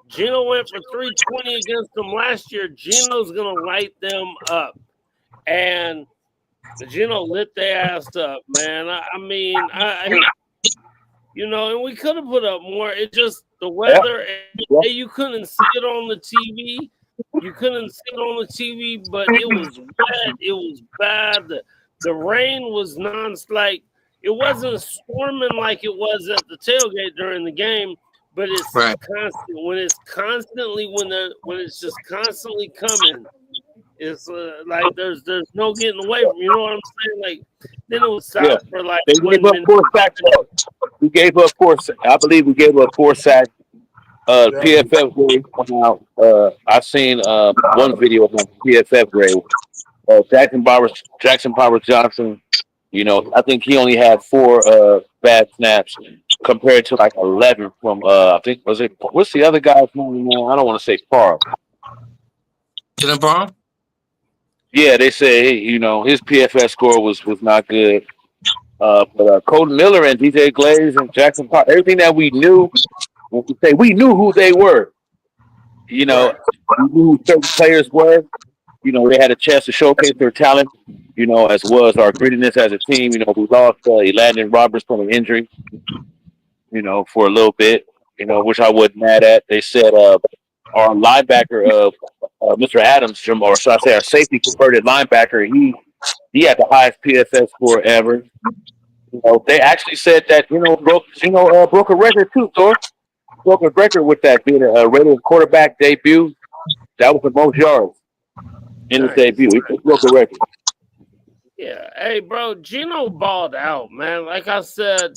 Geno went for 320 against them last year. Geno's gonna light them up, and Geno lit their ass up, man. And we could have put up more. It just the weather. And you couldn't see it on the TV. You couldn't see it on the TV, but it was wet. It was bad. The rain was like. It wasn't storming like it was at the tailgate during the game, but it's constant. When it's just constantly coming, it's like there's no getting away from. You know what I'm saying? Like then it was stop for like. They gave up 4 sacks. We gave up 4. I believe we gave up 4 sacks. PFF grade went out. I've seen one video of PFF grade. Jackson Powers Johnson. I think he only had 4 bad snaps compared to like 11 from I think what's the other guy's name? I don't want to say Parr. Jalen Brown? Yeah, they say his PFS score was not good. But Colton Miller and DJ Glaze and Jackson Park, everything that we knew, we knew who they were. We knew who certain players were. They had a chance to showcase their talent. As well as our grittiness as a team. We lost Elandon Roberts from an injury. For a little bit. Which I wasn't mad at. They said our linebacker Mr. Adams, or should I say our safety converted linebacker, he had the highest PFS score ever. They actually said that broke a record too, Thor. Broke a record with that being a Raiders quarterback debut. That was the most yards in his debut. He broke a record. Yeah, hey, bro, Gino balled out, man. Like I said,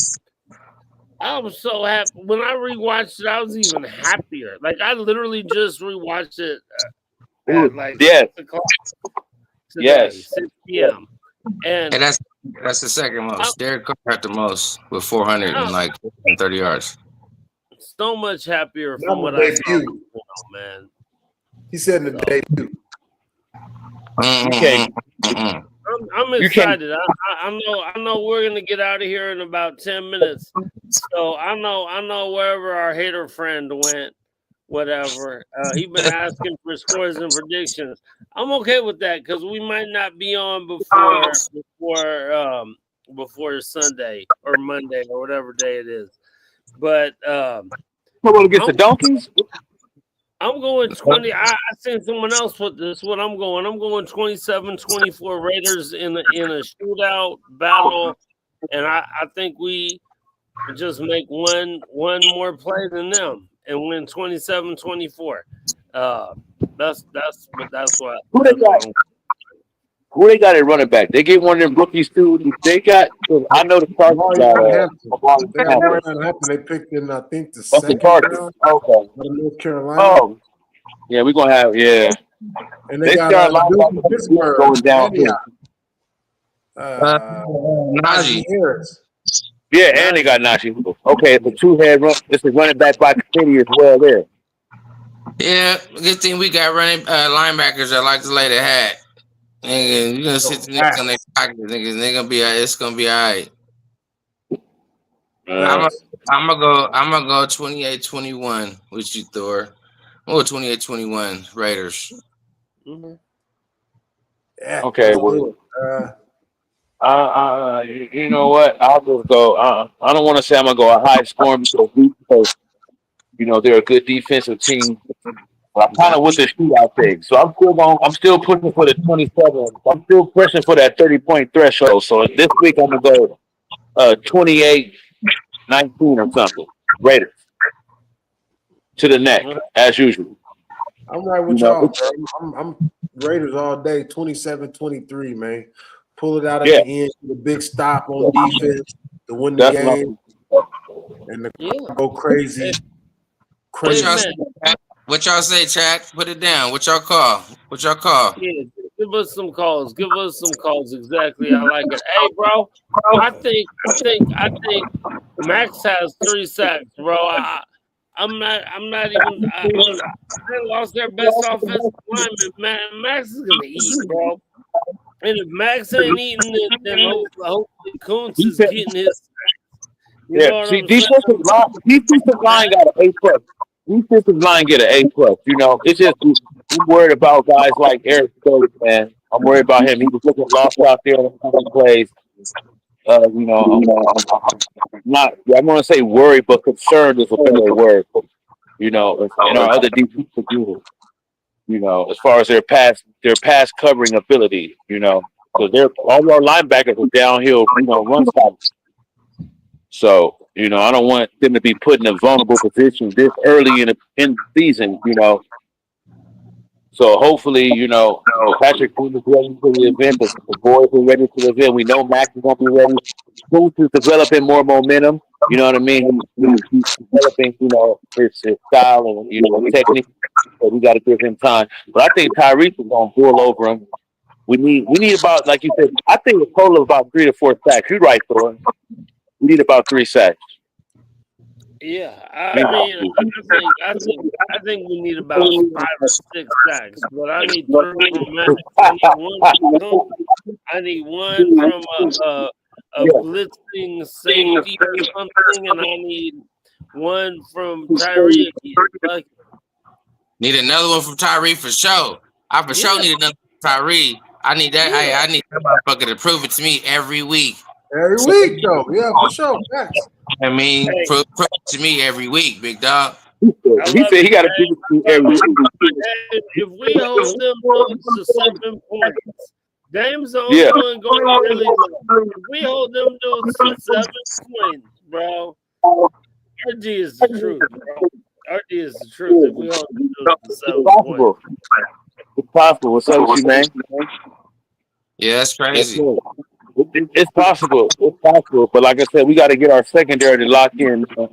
I was so happy when I rewatched it. I was even happier. Like I literally just rewatched it at like 6 o'clock today, 6 p.m. And that's the second most. Derek Carr had the most with 430 yards. So much happier from what I saw, man. He said in the debut. I'm excited. I know we're gonna get out of here in about 10 minutes. So I know wherever our hater friend went, whatever. He been asking for scores and predictions. I'm okay with that because we might not be on before Sunday or Monday or whatever day it is. But I'm gonna get the Donkeys. I'm going 20. I seen someone else put this. What I'm going 27-24 Raiders in a shootout battle, and I think we just make one more play than them and win 27-24. That's what. Who they got at running back? They get one of them rookies too. They got. I know the Cardinals They picked in, I think, the second round. Okay. North Carolina. Oh, yeah, we're gonna have And they got Pittsburgh going down. Najee Harris. Yeah, and they got Najee. Okay, the two-head run. It's a running back by committee as well there. Yeah, good thing we got running linebackers that like to lay the hat. Nigga, you're gonna sit the niggas on their pockets, niggas. They're gonna be. It's gonna be all right. I'm gonna go 28-21 with you, Thor. Oh, 28-21 Raiders. Mm-hmm. Yeah, okay, well, you know what? I'll just go. I don't want to say I'm gonna go a high scoring because they're a good defensive team. But I'm kind of with the shootout thing, so I'm still pushing for the 27. I'm still pushing for that 30-point threshold. So this week I'm gonna go 28-19 or something. Raiders to the neck as usual. I'm right with y'all, bro. I'm Raiders all day. 27-23, man. Pull it out at the end. The big stop on defense to win the game, and go crazy. What y'all say, chat? Put it down. What y'all call? Yeah, give us some calls. Exactly. I like it. Hey, bro. I think Max has 3 sacks, bro. I'm not even. They lost their best offensive lineman. Man, Max is gonna eat, bro. And if Max ain't eating it, then hopefully Kuntz is getting his. See, defensive line got an A+. Defensive line get an A+. It's just I'm worried about guys like Eric Stokes, man. I'm worried about him. He was looking lost out there on the plays. I'm not. I'm gonna say worried, but concerned is a better word. And our other defensive units. As far as their pass covering ability. Because all our linebackers are downhill. Run stops. So, I don't want them to be put in a vulnerable position this early in the season, So hopefully, Patrick Queen is ready for the event. The boys are ready for the event. We know Max is going to be ready. Kuntz is developing more momentum. You know what I mean? He's developing, his style and, technique. So we got to give him time. But I think Tyrese is going to boil over him. We need about, like you said, I think a total of about 3 to 4 sacks. You're right, Thor. We need about 3 sacks. Yeah, I mean, I think we need about 5 or 6 sacks, but I need 3 from Maddox. I need one from a blitzing safety or something, and I need one from Tyree. Like, Need another one from Tyree for sure. I for sure need another from Tyree. I need that. Yeah. I need that motherfucker to prove it to me every week. Every week, though. Yeah, for sure. Facts. I mean, Hey. prove it to me every week, big dog. He said he got to do it every week. If we hold them to 7 points, Dame's the only one going really low. If we hold them to 7 points, bro, RG is the truth, bro. RG is the truth. If we hold them to 7 points. It's possible. What's up with you, man? Yeah, that's crazy. It's possible. It's possible. But like I said, we got to get our secondary to lock in. No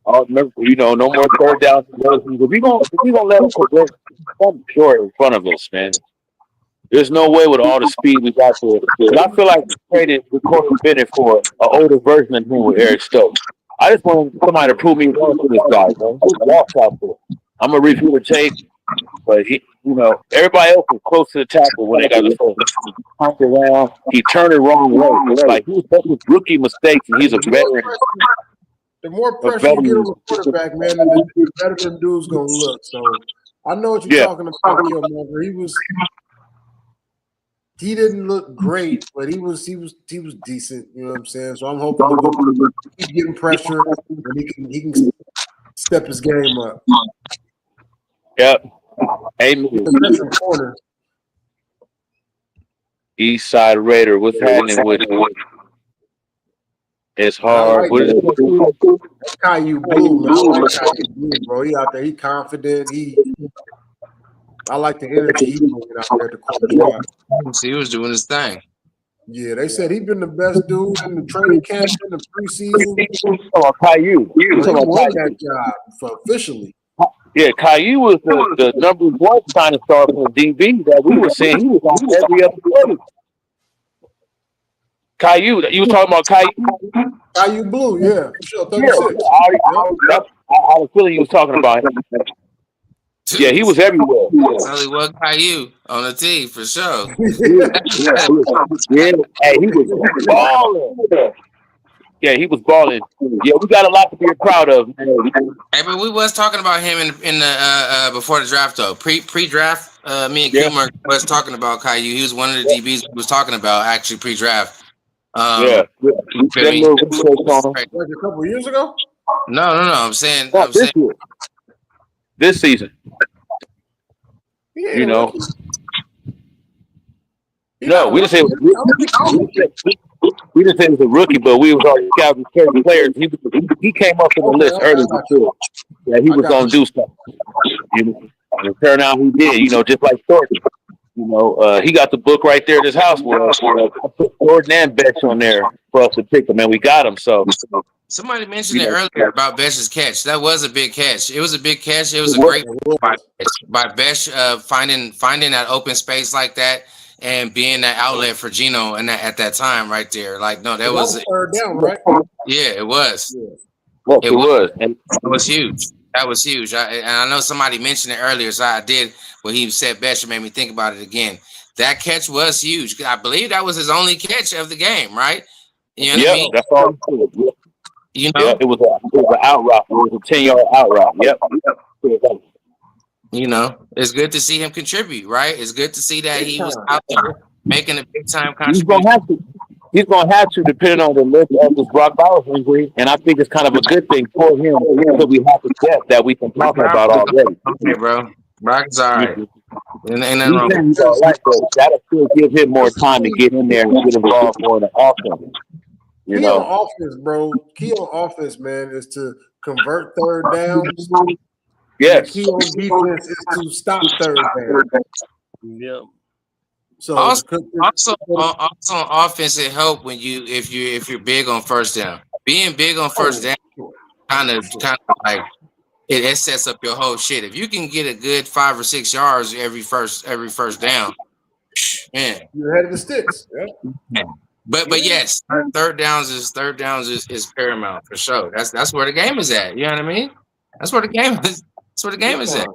more third down conversions. If we gonna let them progress, come short in front of us, man. There's no way with all the speed we got to it. And I feel like we traded with Corbin Bennett for an older version of him with Eric Stokes. I just want somebody to prove me wrong for this guy, man. I'm gonna review the tape, but everybody else was close to the tackle when they got the phone. He pumped around. He turned it wrong way. It's like he was making rookie mistakes, and he's a veteran. The more pressure you get on the quarterback, man, the better them dudes gonna look. So I know what you're talking about, Killmonger. He didn't look great, but he was decent. You know what I'm saying? So I'm hoping to keep getting pressure and he can step his game up. Yep. Amen. East Side Raider, what's happening with it? It's hard. That's Caillou Blue, man. I like Caillou Blue, bro. He out there. He confident. I like the energy he's bringing out there at the quarterback. He was doing his thing. Yeah, they said he's been the best dude in the training camp in the preseason. Caillou. He won that job officially. Yeah, Caillou was the number one signing star for the DB that we were seeing. He was on every other play. Caillou, you were talking about Caillou? Caillou Blue, yeah, for sure. 36. I was feeling you was talking about him. Yeah, he was everywhere. Only one Caillou on the team for sure. Hey, he was balling. Yeah, he was balling. Yeah, we got a lot to be proud of. Hey, but we was talking about him in the before the draft though. Pre-draft, me and Kilmer was talking about Caillou. He was one of the DBs we was talking about actually pre-draft. Like a couple years ago? No. I'm saying this season. Yeah, No, we didn't say we didn't say he was a rookie, but we was already scouting certain players. He came up in the list early before. Yeah, he was gonna do stuff. And turn out he did. Just like Thornton. He got the book right there at his house. I put Thornton and Betch on there for us to pick him, and we got him. So somebody mentioned it earlier about Betch's catch. That was a big catch. It was a big catch. It was a great by Betch finding that open space like that and being that outlet for Geno and at that time right there. Like, no, that was third down, right? Yeah, it was. Yeah. It was. And it was huge. That was huge. I know somebody mentioned it earlier, so I did. When he said Betch, it made me think about it again. That catch was huge. I believe that was his only catch of the game, right? You know what I mean? That's all. Yeah, it was an out route. It was a 10-yard out route. Yep. It's good to see him contribute, right? It's good to see that he was out there making a big time contribution. He's gonna have to, depending on the list of this Brock Bowers injury, and I think it's kind of a good thing for him because we have a depth that we can talk about already. Okay, bro. Brock's all right. That'll still give him more time to get in there and get involved more in the offense. Key on offense, bro. Key on offense, man, is to convert third downs. Yes. Key on defense is to stop third down. Yeah. So also on offense, it helps when if you're big on first down. Being big on first down kind of like it sets up your whole shit. If you can get a good 5 or 6 yards every first down, Man. You're ahead of the sticks. Yeah. But yes, third downs is paramount for sure. That's where the game is at. You know what I mean? That's where the game is. That's where the game is at.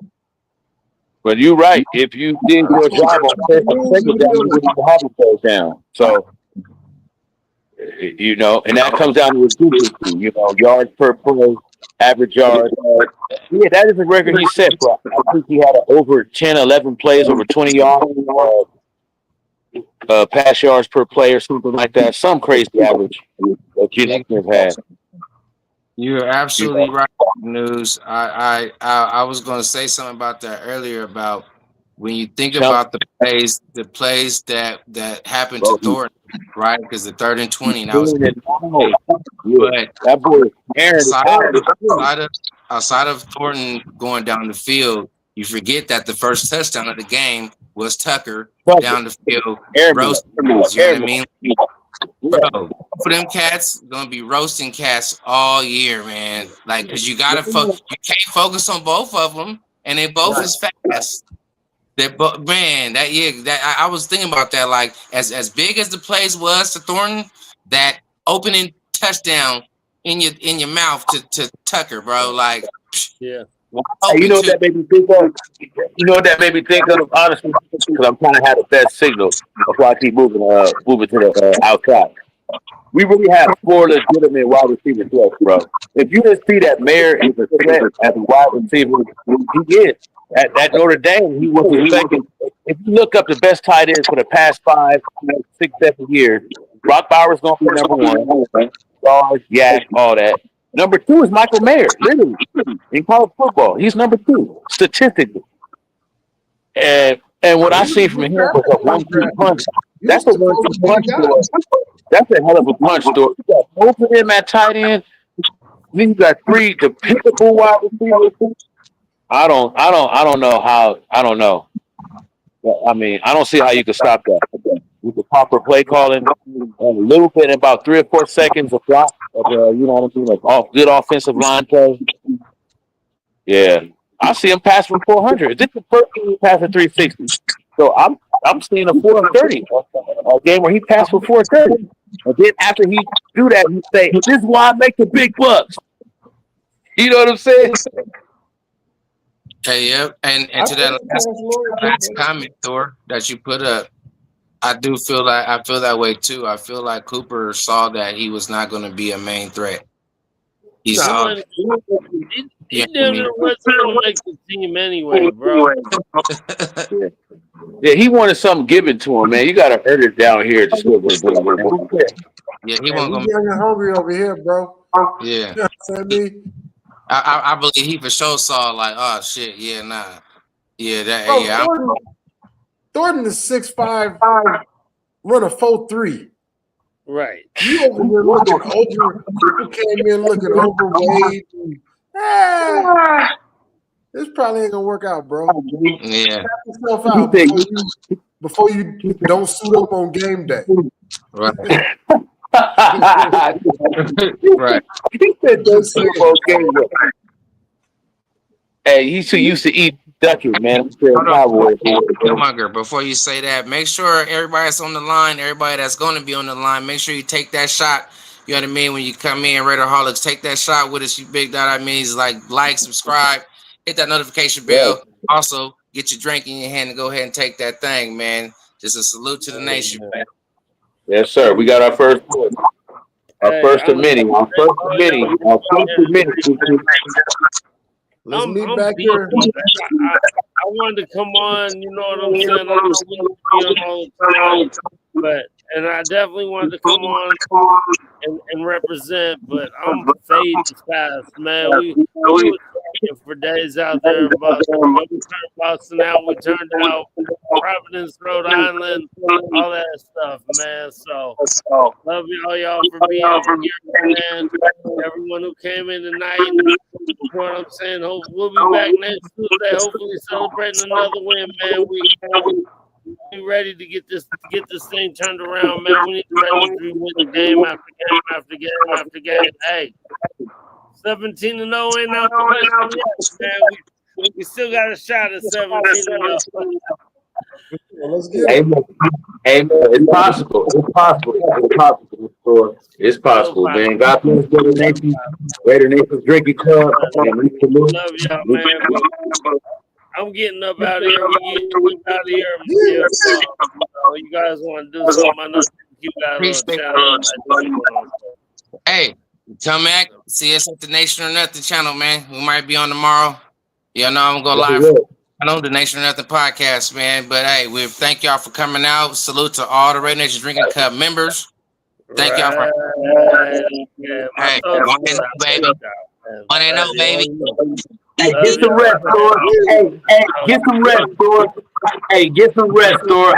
But you're right. If you did your job on first and second down, you wouldn't have a third down. So, and that comes down to efficiency. Yards per play, average yards. Yeah, that is a record he set. But I think he had over 10, 11 plays over 20 yards. Pass yards per play or something like that. Some crazy average that Geno Smith had. You're absolutely right, News. I was going to say something about that earlier about when you think about the plays that happened to Thornton, right? Because the 3rd and 20, and I was, but that boy Aaron outside of Thornton going down the field, you forget that the first touchdown of the game was Tucker down the field roasting. You know what I mean? Bro, for them cats, gonna be roasting cats all year, man. Like, because you can't focus on both of them, and they both is fast. I was thinking about that. Like, as big as the plays was to Thornton, that opening touchdown in your mouth to Tucker, bro. Like, yeah. Hey, you know what that made me think of? Honestly, because I'm trying to have the best signal. That's why I keep moving to the outside. We really have 4 legitimate wide receiver threats, bro. If you didn't see that Mayer is a threat as a wide receiver, he is. At Notre Dame, he was the second. If you look up the best tight ends for the past 5, 6, 7 years, Brock Bowers going to be number 1. Stars, Yak, all that. Number 2 is Michael Mayer, literally, in college football. He's number 2, statistically. And what I see from him was a 1-2 punch. That's a 1-2 punch door. That's a hell of a punch door. You got both of them at tight end. Then you got 3 dependable wide receivers. I don't know how. I don't know. I mean, I don't see how you can stop that with the proper play calling. A little bit, in about 3 or 4 seconds of block. You know what I mean? Like good offensive line play. Yeah, I see him pass for 400. This is the first game he passed for 360. So I'm seeing a 430, a game where he passed for 430. And then after he do that, he say, "This is why I make the big bucks." You know what I'm saying? Hey, yeah, and to that last comment, Thor, that you put up, I feel that way too. I feel like Cooper saw that he was not going to be a main threat. He saw. He wasn't going to make the team anyway, bro. Yeah, he wanted something given to him, man. You got to earn it down here. Yeah, he wasn't going to be hungry over here, bro. Yeah. You know what I mean? I believe he for sure saw like, oh shit, yeah, nah, yeah, that, bro, yeah. Thornton is 6'5", run a 4.3. Right. You over here looking over. People came in looking overweight. This probably ain't gonna work out, bro. Yeah. Tap yourself out before you don't suit up on game day. Right. Right. He said don't suit up on game day. Hey, he's too used to eat ducky, man. Killmonger, before you say that, make sure everybody that's on the line, everybody that's going to be on the line, make sure you take that shot. You know what I mean? When you come in, Raiderholics, take that shot with us, you big dot. I mean, like, subscribe, hit that notification bell. Yeah. Also, get your drink in your hand and go ahead and take that thing, man. Just a salute to the nation, man. Yes, sir. We got our first of many. Let's meet back here. I wanted to come on, you know what I'm saying? I don't know we be on all the time, and I definitely wanted to come on and represent, but I'm fading fast, man. We were for days out there, but we turned Boston out, we turned out Providence, Rhode Island, all that stuff, man. So love y'all for being here, man. Everyone who came in tonight, you know what I'm saying? We'll be back next Tuesday, hopefully celebrating another win, man. We ready to get this thing turned around, man. We need to win the game after game after game after game. Hey, 17-0 ain't out the question, man. We still got a shot at 17-0. Well, let's get Hey, it. man. Hey, man, it's possible. It's possible. It's possible. It's possible, man. God bless Raider Nation Drinking Club. And we salute. Love y'all, man. I'm getting up out of here. We get out of here. You guys want to do something? I know you guys Appreciate on channel. Hey, come back, see us at the Nation or Nothing channel, man. We might be on tomorrow. Y'all know I'm gonna go live. I know the Nation or Nothing podcast, man. But hey, we thank y'all for coming out. Salute to all the Raider Nation Drinking Cup members. Thank y'all for. Hey, one and oh, baby. One and oh, baby. Hey, get some rest, Thor. Hey, get some rest, Thor. Hey, get some rest, Thor.